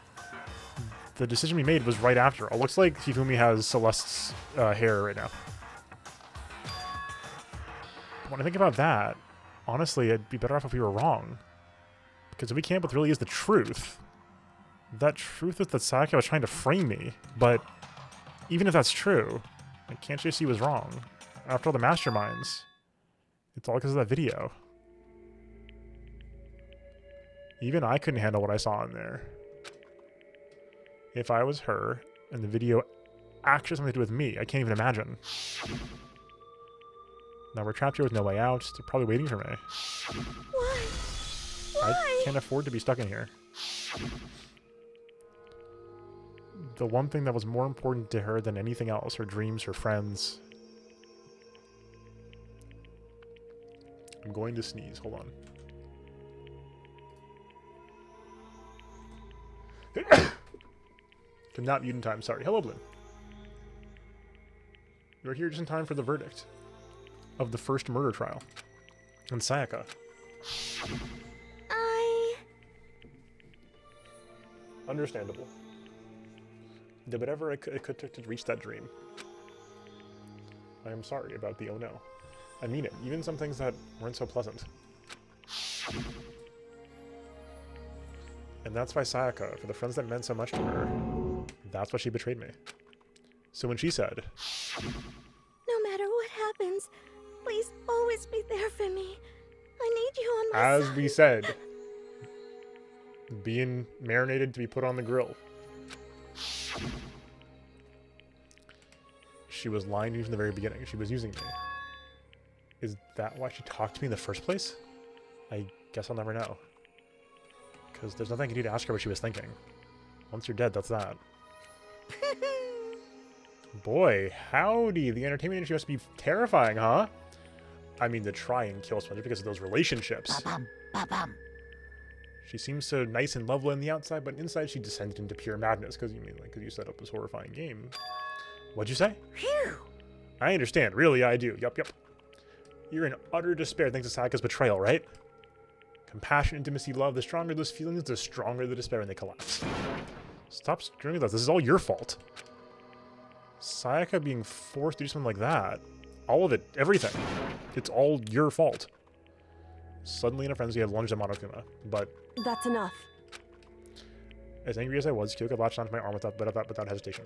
The decision we made was right after. It looks like Hifumi has Celeste's hair right now. When I think about that, honestly, it'd be better off if we were wrong. Because if we can't, what really is the truth. That truth is that Sayaka was trying to frame me. But even if that's true, I can't just see was wrong. After all the masterminds, it's all because of that video. Even I couldn't handle what I saw in there. If I was her, and the video actually has something to do with me, I can't even imagine. Now we're trapped here with no way out. They're probably waiting for me. why? I can't afford to be stuck in here. The one thing that was more important to her than anything else, her dreams, her friends. I'm going to sneeze. Hold on. Not mutant time, sorry. Hello, Bloom. You're here just in time for the verdict of the first murder trial. And Sayaka. Understandable. Did whatever it could take to reach that dream. I am sorry about the oh no. I mean it, even some things that weren't so pleasant. And that's why Sayaka, for the friends that meant so much to her, that's why she betrayed me. So when she said, No matter what happens, please always be there for me. I need you on my as side. we said, being marinated to be put on the grill. She was lying to me from the very beginning. She was using me. Is that why she talked to me in the first place? I guess I'll never know. Because there's nothing I can do to ask her what she was thinking. Once you're dead, that's that. Boy, howdy. The entertainment industry must be terrifying, huh? I mean, to try and kill someone just because of those relationships. Ba-bum, ba-bum. She seems so nice and lovely on the outside, but inside she descended into pure madness. Because you set up this horrifying game. What'd you say? Phew. I understand. Really, I do. Yup. You're in utter despair thanks to Sayaka's betrayal, right? Compassion, intimacy, love. The stronger those feelings, the stronger the despair when they collapse. Stop screaming that. This is all your fault. Sayaka being forced to do something like that. All of it. Everything. It's all your fault. Suddenly in a frenzy, I lunged at Monokuma. But That's enough. as angry as I was, Kyoka latched onto my arm without hesitation.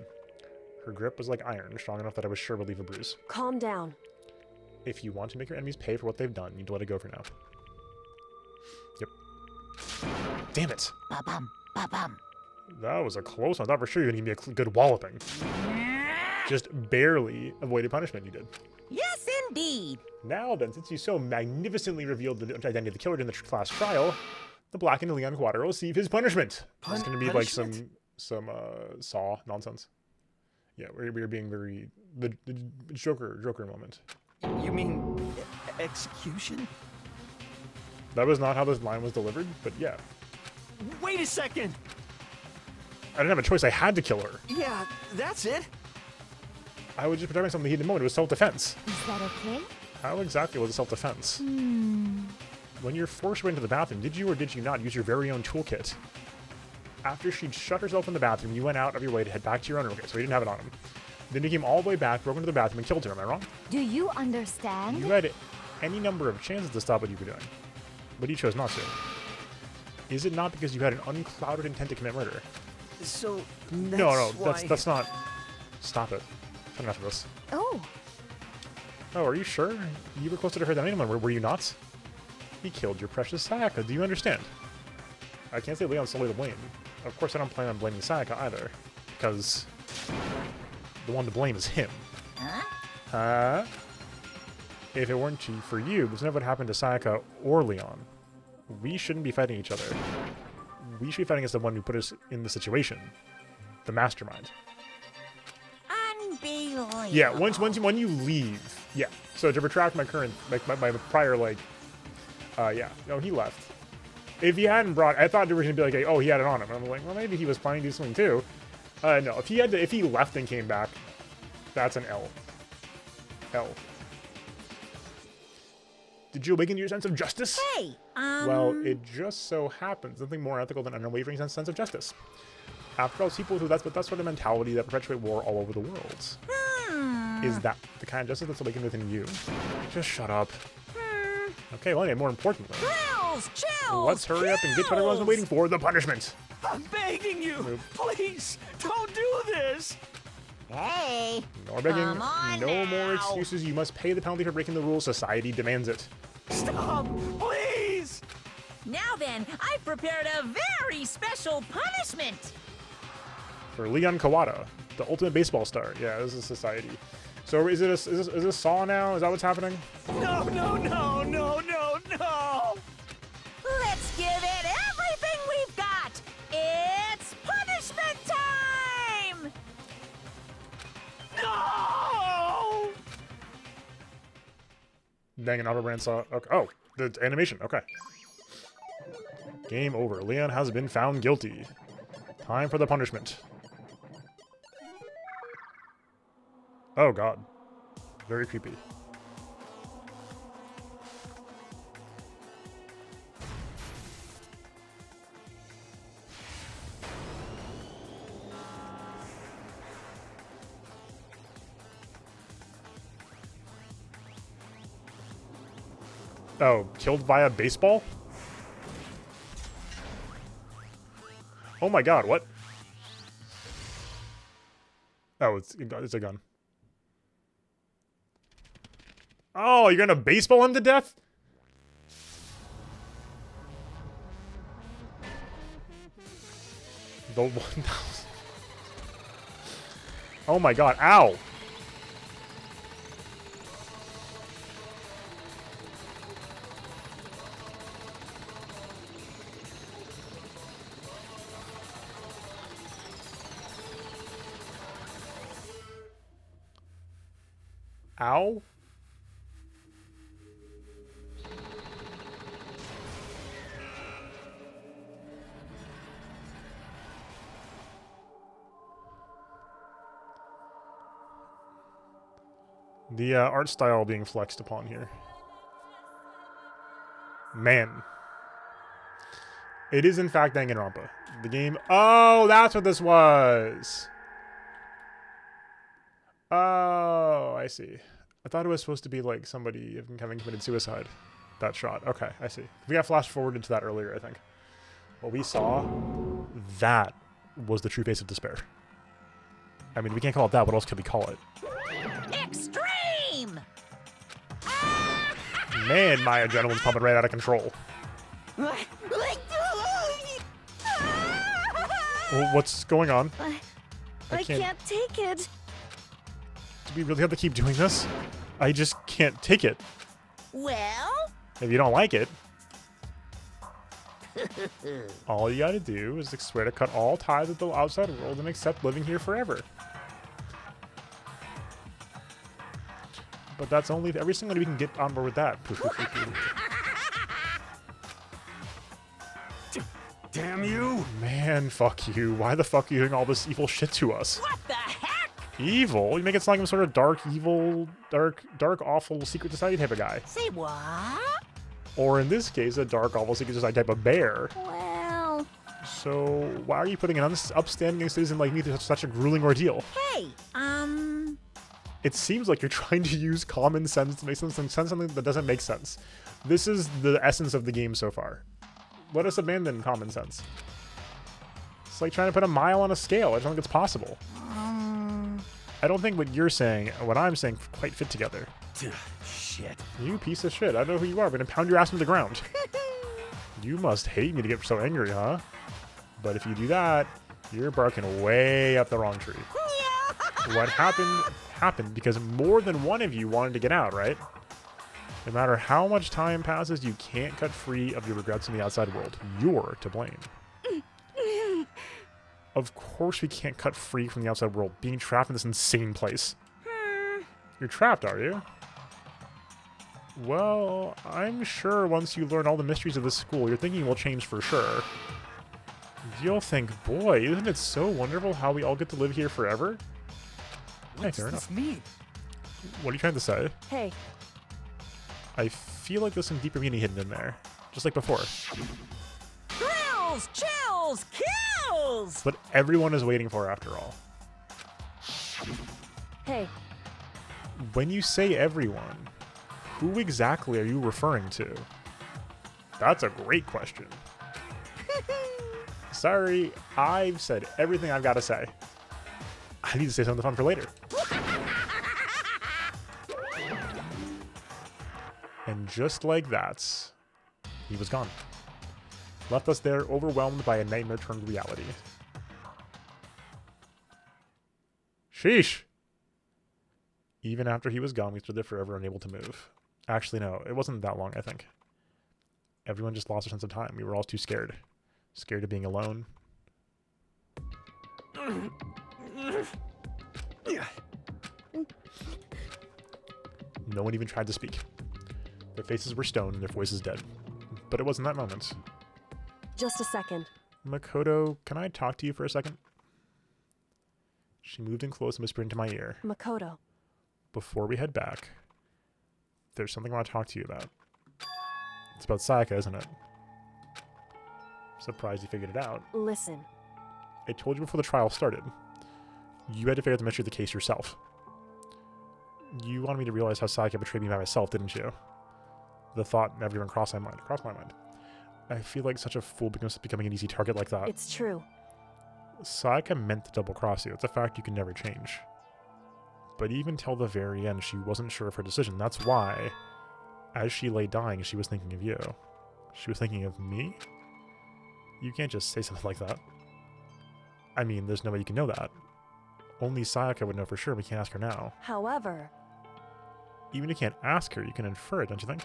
Her grip was like iron, strong enough that I was sure would leave a bruise. Calm down. If you want to make your enemies pay for what they've done, you need to let it go for now. Yep. Damn it. Ba-bum, ba-bum. That was a close one. I thought for sure you were going to give me a good walloping. Just barely avoided punishment you did. Yes, indeed. Now then, since you so magnificently revealed the identity of the killer during the class trial, the blackened Leon Quadro will receive his punishment. It's going to be like some Saw nonsense. Yeah, we're being very... The Joker moment. You mean Execution? That was not how this line was delivered, but yeah. Wait a second! I didn't have a choice. I had to kill her. Yeah, that's it. I was just protecting myself in the heat of the moment. It was self-defense. Is that okay? How exactly was it self-defense? Hmm. When you're forced into the bathroom, did you or did you not use your very own toolkit? After she'd shut herself in the bathroom, you went out of your way to head back to your own room. Okay, so you didn't have it on him. Then you came all the way back, broke into the bathroom, and killed her. Am I wrong? Do you understand? You had any number of chances to stop what you were doing, but you chose not to. Is it not because you had an unclouded intent to commit murder? So No, that's not. Stop it. That's enough of this. Oh. Oh, are you sure? You were closer to her than anyone, were you not? He killed your precious Sayaka. Do you understand? I can't say Leon's solely to blame. Of course, I don't plan on blaming Sayaka either, because the one to blame is him. Huh? If it weren't for you, this never would happen to Sayaka or Leon. We shouldn't be fighting each other. We should be fighting against the one who put us in the situation. The mastermind. Unbelievable. Yeah, when you leave. Yeah. So to retract my current, my prior, yeah. No, he left. If he hadn't brought, I thought there was gonna be like, oh, he had it on him. And I'm like, well, maybe he was planning to do something too. No, if he left and came back, that's an L. L. Did you awaken your sense of justice? Hey, Well, it just so happens nothing more ethical than an unwavering sense of justice. After all, people who that's sort of mentality that perpetuate war all over the world. Is that the kind of justice that's awakened within you? Just shut up. Okay, well, anyway, more importantly, chills, let's hurry up and get to what everyone's been waiting for, the punishment. I'm begging you, please, don't do this. Hey, No begging, come on no now. more excuses. You must pay the penalty for breaking the rules. Society demands it. Stop, please. Now then, I've prepared a very special punishment. For Leon Kawada, the ultimate baseball star. Yeah, this is society. So is this Saw now? Is that what's happening? No. Let's give it everything we've got. It's punishment time. No! Danganronpa brand Saw. Okay. Oh, the animation. Okay. Game over. Leon has been found guilty. Time for the punishment. Oh god. Very creepy. Oh, killed via baseball? Oh my god, what? Oh, it's a gun. Oh, you're gonna baseball him to death? The 1,000. Oh my god, ow! Ow? The art style being flexed upon here. Man. It is in fact Danganronpa. The game... Oh, that's what this was! Oh, I see. I thought it was supposed to be like somebody having committed suicide. That shot. Okay, I see. We got flash forwarded to that earlier, I think. What we saw, that was the true face of despair. I mean, we can't call it that. What else could we call it? Extreme! Man, my adrenaline's pumping right out of control. Well, what's going on? I can't take it. Do we really have to keep doing this? I just can't take it. Well? If you don't like it, all you gotta do is swear to cut all ties with the outside world and accept living here forever. But that's only every single we can get on board with that. Damn you! Man, fuck you. Why the fuck are you doing all this evil shit to us? What the heck? Evil? You make it sound like I'm sort of dark, evil, dark, awful secret society type of guy. Say what? Or in this case, a dark, awful secret society type of bear. Well... So why are you putting an upstanding citizen like me through such a grueling ordeal? Hey, It seems like you're trying to use common sense to make something that doesn't make sense. This is the essence of the game so far. Let us abandon common sense. It's like trying to put a mile on a scale. I don't think it's possible. I don't think what you're saying and what I'm saying quite fit together. Shit. You piece of shit. I don't know who you are. I'm gonna pound your ass into the ground. You must hate me to get so angry, huh? But if you do that, you're barking way up the wrong tree. What happened because more than one of you wanted to get out, right? No matter how much time passes, you can't cut free of your regrets in the outside world. You're to blame. Of course we can't cut free from the outside world, being trapped in this insane place. You're trapped, are you? Well, I'm sure once you learn all the mysteries of this school, your thinking will change for sure. You'll think, boy, isn't it so wonderful how we all get to live here forever? What does this mean? What are you trying to say? Hey. I feel like there's some deeper meaning hidden in there, just like before. Thrills, chills, kills! But everyone is waiting for after all. Hey. When you say everyone, who exactly are you referring to? That's a great question. Sorry, I've said everything I've got to say. I need to say something fun for later. And just like that, he was gone. Left us there overwhelmed by a nightmare turned reality. Sheesh! Even after he was gone, we stood there forever unable to move. Actually, no, it wasn't that long, I think. Everyone just lost their sense of time. We were all too scared. Scared of being alone. No one even tried to speak. Their faces were stone and their voices dead. But it wasn't that moment. Just a second. Makoto, can I talk to you for a second? She moved in close and whispered into my ear. Makoto. Before we head back, there's something I want to talk to you about. It's about Sayaka, isn't it? Surprised you figured it out. Listen. I told you before the trial started. You had to figure out the mystery of the case yourself. You wanted me to realize how Sayaka betrayed me by myself, didn't you? The thought never even crossed my mind. I feel like such a fool becoming an easy target like that. It's true. Sayaka meant to double-cross you. It's a fact you can never change. But even till the very end, she wasn't sure of her decision. That's why, as she lay dying, she was thinking of you. She was thinking of me? You can't just say something like that. I mean, there's no way you can know that. Only Sayaka would know for sure. We can't ask her now. However... Even if you can't ask her, you can infer it, don't you think?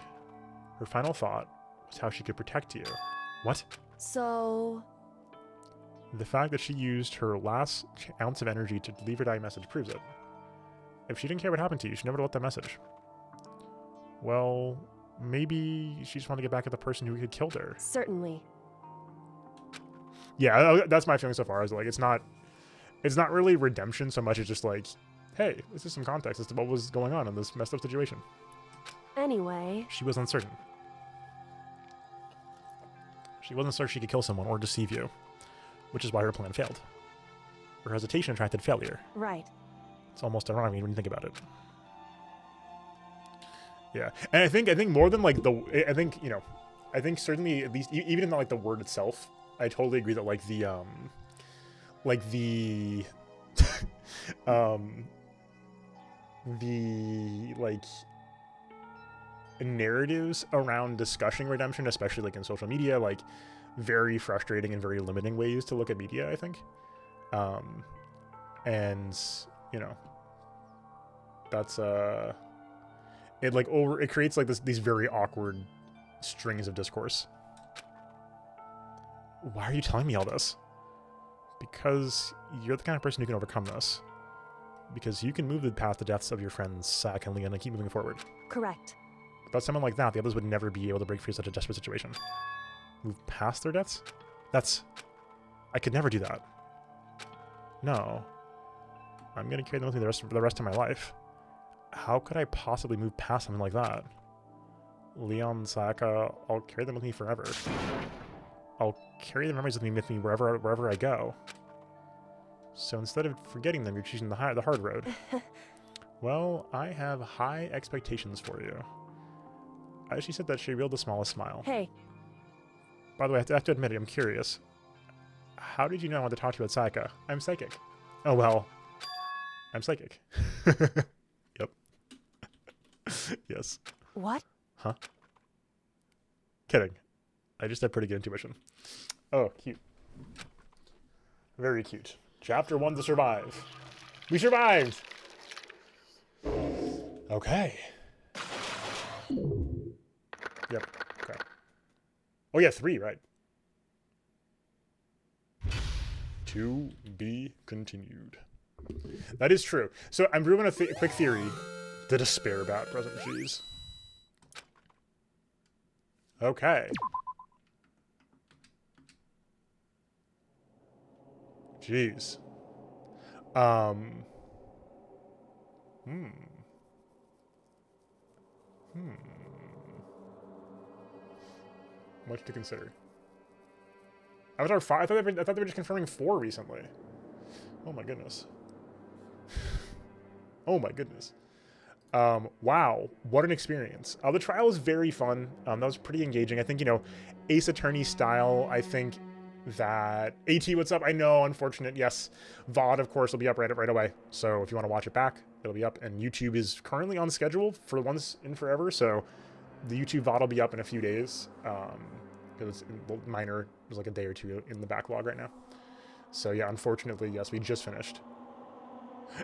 Her final thought was how she could protect you. What? So... The fact that she used her last ounce of energy to leave her dying message proves it. If she didn't care what happened to you, she never left that message. Well, maybe she just wanted to get back at the person who had killed her. Certainly. Yeah, that's my feeling so far. Is like it's not really redemption so much as just like, hey, this is some context as to what was going on in this messed up situation. Anyway, she was uncertain. She wasn't certain she could kill someone or deceive you, which is why her plan failed. Her hesitation attracted failure. Right. It's almost ironic when you think about it. Yeah, and I think more than like I think certainly at least even in like the word itself, I totally agree that like the narratives around discussing redemption, especially like in social media, like very frustrating and very limiting ways to look at media, I think. And you know, that's it creates like these very awkward strings of discourse. Why are you telling me all this? Because you're the kind of person who can overcome this. Because you can move past the deaths of your friends, Sayaka and Leon, and keep moving forward. Correct. Without someone like that, the others would never be able to break free of such a desperate situation. Move past their deaths? I could never do that. No. I'm gonna carry them with me the rest of my life. How could I possibly move past something like that? Leon, Sayaka, I'll carry them with me forever. I'll carry the memories with me wherever I go. So instead of forgetting them, you're choosing the hard road. Well, I have high expectations for you. As she said that, she revealed the smallest smile. Hey. By the way, I have to admit it, I'm curious. How did you know I wanted to talk to you about Sayaka? I'm psychic. Oh, well. I'm psychic. Yep. Yes. What? Huh? Kidding. I just have pretty good intuition. Oh, cute. Very cute. Chapter 1 to survive. We survived! Okay. Yep. Okay. Oh yeah, 3, right. To be continued. That is true. So I'm brewing a quick theory. The despair about present cheese. Okay. Jeez. Much to consider. Avatar 5? I thought they were just confirming 4 recently. Oh my goodness. Oh my goodness. Wow, what an experience. The trial was very fun. That was pretty engaging. I think, you know, Ace Attorney style, I think that... AT, what's up? I know, unfortunate, yes. VOD, of course, will be up right away. So if you want to watch it back, it'll be up. And YouTube is currently on schedule for once and forever. So the YouTube VOD will be up in a few days. It's minor. There's like a day or two in the backlog right now. So yeah, unfortunately, yes, we just finished.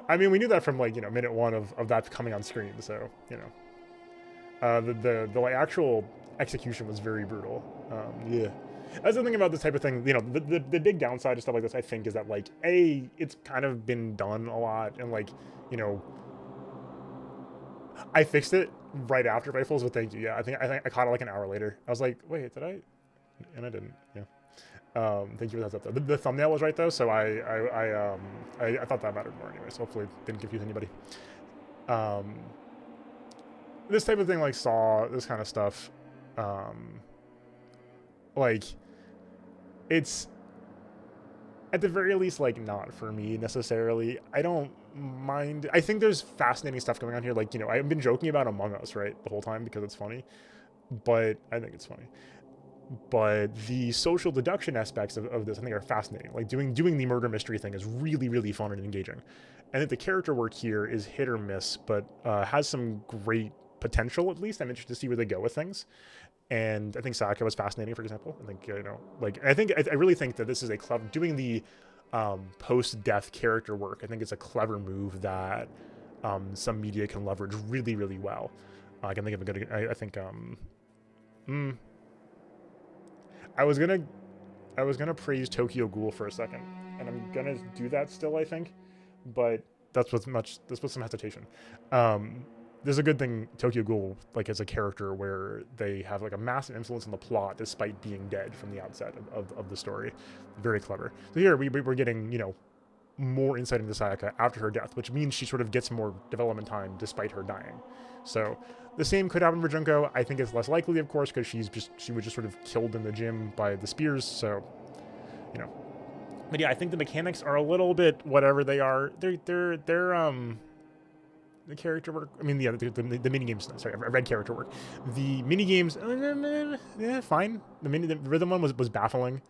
I mean, we knew that from, like, you know, minute 1 of that coming on screen. So, you know, the like, actual execution was very brutal. Yeah. That's the thing about this type of thing, you know, the big downside of stuff like this, I think, is that, like, A, it's kind of been done a lot, and, like, you know, I fixed it right after Rifles, but thank you. Yeah, I think I caught it like an hour later. I was like, wait, did I? And I didn't. Yeah. Thank you for that. The thumbnail was right though, so I thought that mattered more anyway. So hopefully it didn't confuse anybody. This type of thing, like Saw, this kind of stuff, like, it's at the very least, like, not for me necessarily. I don't mind. I think there's fascinating stuff going on here. Like, you know, I've been joking about Among Us, right, the whole time because it's funny, but I think it's funny. But the social deduction aspects of this, I think, are fascinating. Like, doing the murder mystery thing is really, really fun and engaging. I think the character work here is hit or miss, but has some great potential, at least. I'm interested to see where they go with things. And I think Sayaka was fascinating, for example. I think, you know, like, I really think that this is a clever, doing the post-death character work, I think it's a clever move that some media can leverage really, really well. I can think of a good, I think, I was gonna praise Tokyo Ghoul for a second, and I'm gonna do that still, I think, but that's with some hesitation. There's a good thing Tokyo Ghoul, like, as a character where they have, like, a massive influence on the plot despite being dead from the outset of the story. Very clever. So here we're getting, you know, more insight into Sayaka after her death, which means she sort of gets more development time despite her dying. So the same could happen for Junko. I think it's less likely, of course, because she was just sort of killed in the gym by the spears. So, you know, but yeah, I think the mechanics are a little bit whatever they are. They're the character work. I mean, yeah, the mini games. Sorry, I read character work. The mini games, yeah, fine. The rhythm one was baffling.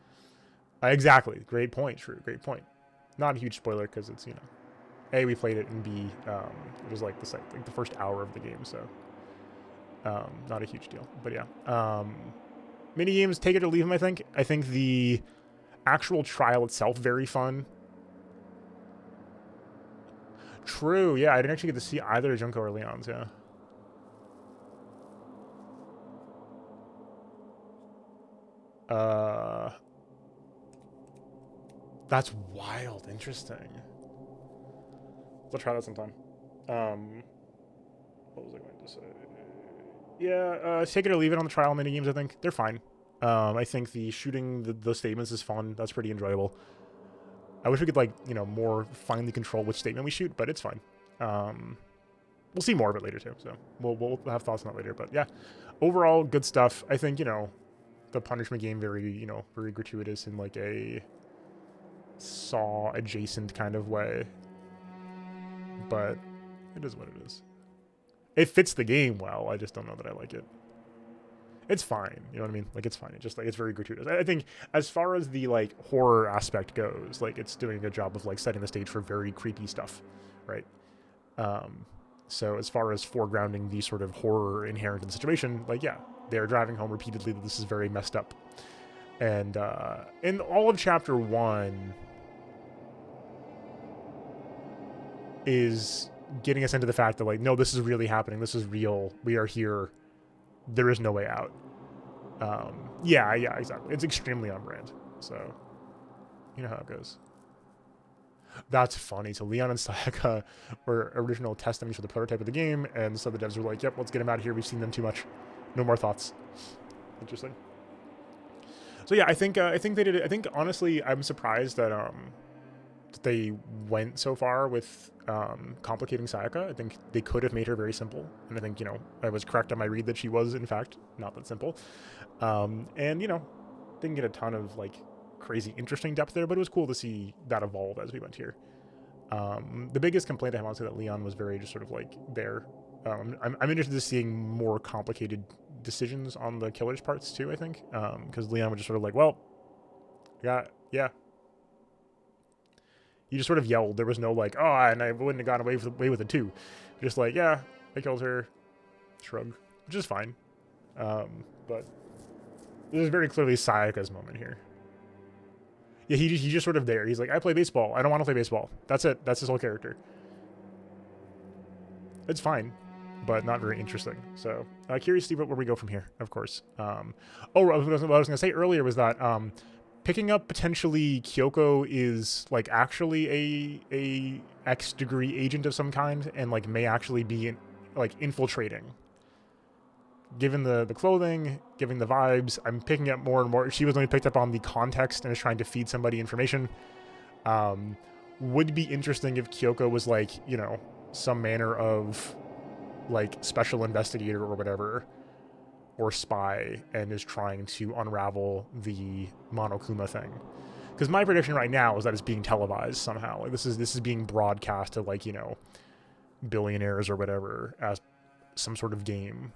Exactly. Great point. True. Great point. Not a huge spoiler because it's, you know, A, we played it, and B, it was like the first hour of the game, so not a huge deal. But yeah, mini games, take it or leave them. I think the actual trial itself very fun. True. Yeah, I didn't actually get to see either Junko or Leon's. Yeah. That's wild. Interesting. I'll try that sometime. What was I going to say? Yeah, take it or leave it on the trial minigames, I think. They're fine. I think the shooting the statements is fun. That's pretty enjoyable. I wish we could, like, you know, more finely control which statement we shoot, but it's fine. We'll see more of it later, too, so we'll have thoughts on that later. But, yeah, overall, good stuff. I think, you know, the punishment game very gratuitous in, like, a Saw-adjacent kind of way. But it is what it is. It fits the game well. I just don't know that I like it. It's fine. You know what I mean? Like, it's fine. It's just, like, it's very gratuitous. I think as far as the, like, horror aspect goes, like, it's doing a good job of, like, setting the stage for very creepy stuff, right? So as far as foregrounding the sort of horror inherent in the situation, like, yeah, they're driving home repeatedly that this is very messed up. And in all of Chapter 1 is getting us into the fact that, like, no, this is really happening. This is real. We are here. There is no way out. Yeah, exactly. It's extremely on brand. So, you know how it goes. That's funny. So Leon and Sayaka were original test dummies for the prototype of the game, and so the devs were like, yep, let's get them out of here. We've seen them too much. No more thoughts. Interesting. So yeah, I think they did it. I think, honestly, I'm surprised that they went so far with complicating Sayaka. I think they could have made her very simple, and I think, you know, I was correct on my read that she was, in fact, not that simple. And, you know, didn't get a ton of, like, crazy interesting depth there, but it was cool to see that evolve as we went here. The biggest complaint I have, honestly, that Leon was very just sort of, like, there. I'm interested in seeing more complicated decisions on the killer's parts too, I think, because Leon was just sort of like, well, yeah. You just sort of yelled. There was no, like, oh, and I wouldn't have gone away with it too. Just like, yeah, I killed her. Shrug, which is fine. But this is very clearly Sayaka's moment here. Yeah, he's just sort of there. He's like, I play baseball. I don't want to play baseball. That's it. That's his whole character. It's fine, but not very interesting. So, curious to see where we go from here, of course. What I was going to say earlier was that picking up potentially Kyoko is, like, actually a X degree agent of some kind, and, like, may actually be like infiltrating. Given the clothing, given the vibes, I'm picking up more and more. She was only picked up on the context and is trying to feed somebody information. Would be interesting if Kyoko was, like, you know, some manner of, like, special investigator or whatever, or spy, and is trying to unravel the Monokuma thing. Because my prediction right now is that it's being televised somehow. Like, this is being broadcast to, like, you know, billionaires or whatever as some sort of game.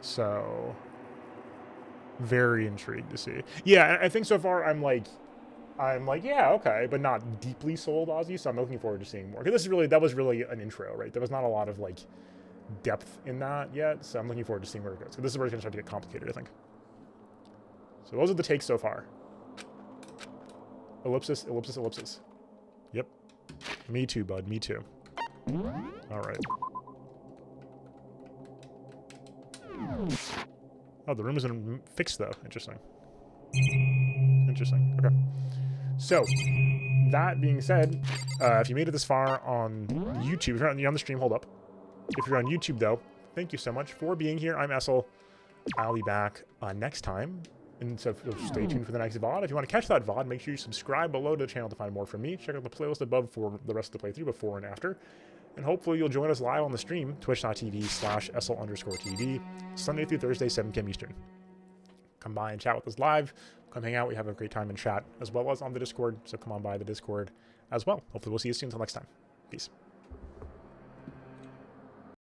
So very intrigued to see. Yeah, I think so far I'm like, yeah, okay, but not deeply sold Ozzy, so I'm looking forward to seeing more. Because that was really an intro, right? There was not a lot of, like, depth in that yet, so I'm looking forward to seeing where it goes. Because this is where it's going to start to get complicated, I think. So those are the takes so far. Ellipsis, ellipsis, ellipsis. Yep. Me too, bud, me too. All right. Oh, the room isn't fixed, though. Interesting. Interesting. Okay. So, that being said, if you made it this far on YouTube, if you're on the stream, hold up. If you're on YouTube, though, thank you so much for being here. I'm Essel. I'll be back next time. And so stay tuned for the next VOD. If you want to catch that VOD, make sure you subscribe below to the channel to find more from me. Check out the playlist above for the rest of the playthrough before and after. And hopefully you'll join us live on the stream, twitch.tv/Essel_TV, Sunday through Thursday, 7 p.m. Eastern. Come by and chat with us live. Come hang out. We have a great time in chat, as well as on the Discord. So come on by the Discord as well. Hopefully we'll see you soon. Until next time. Peace.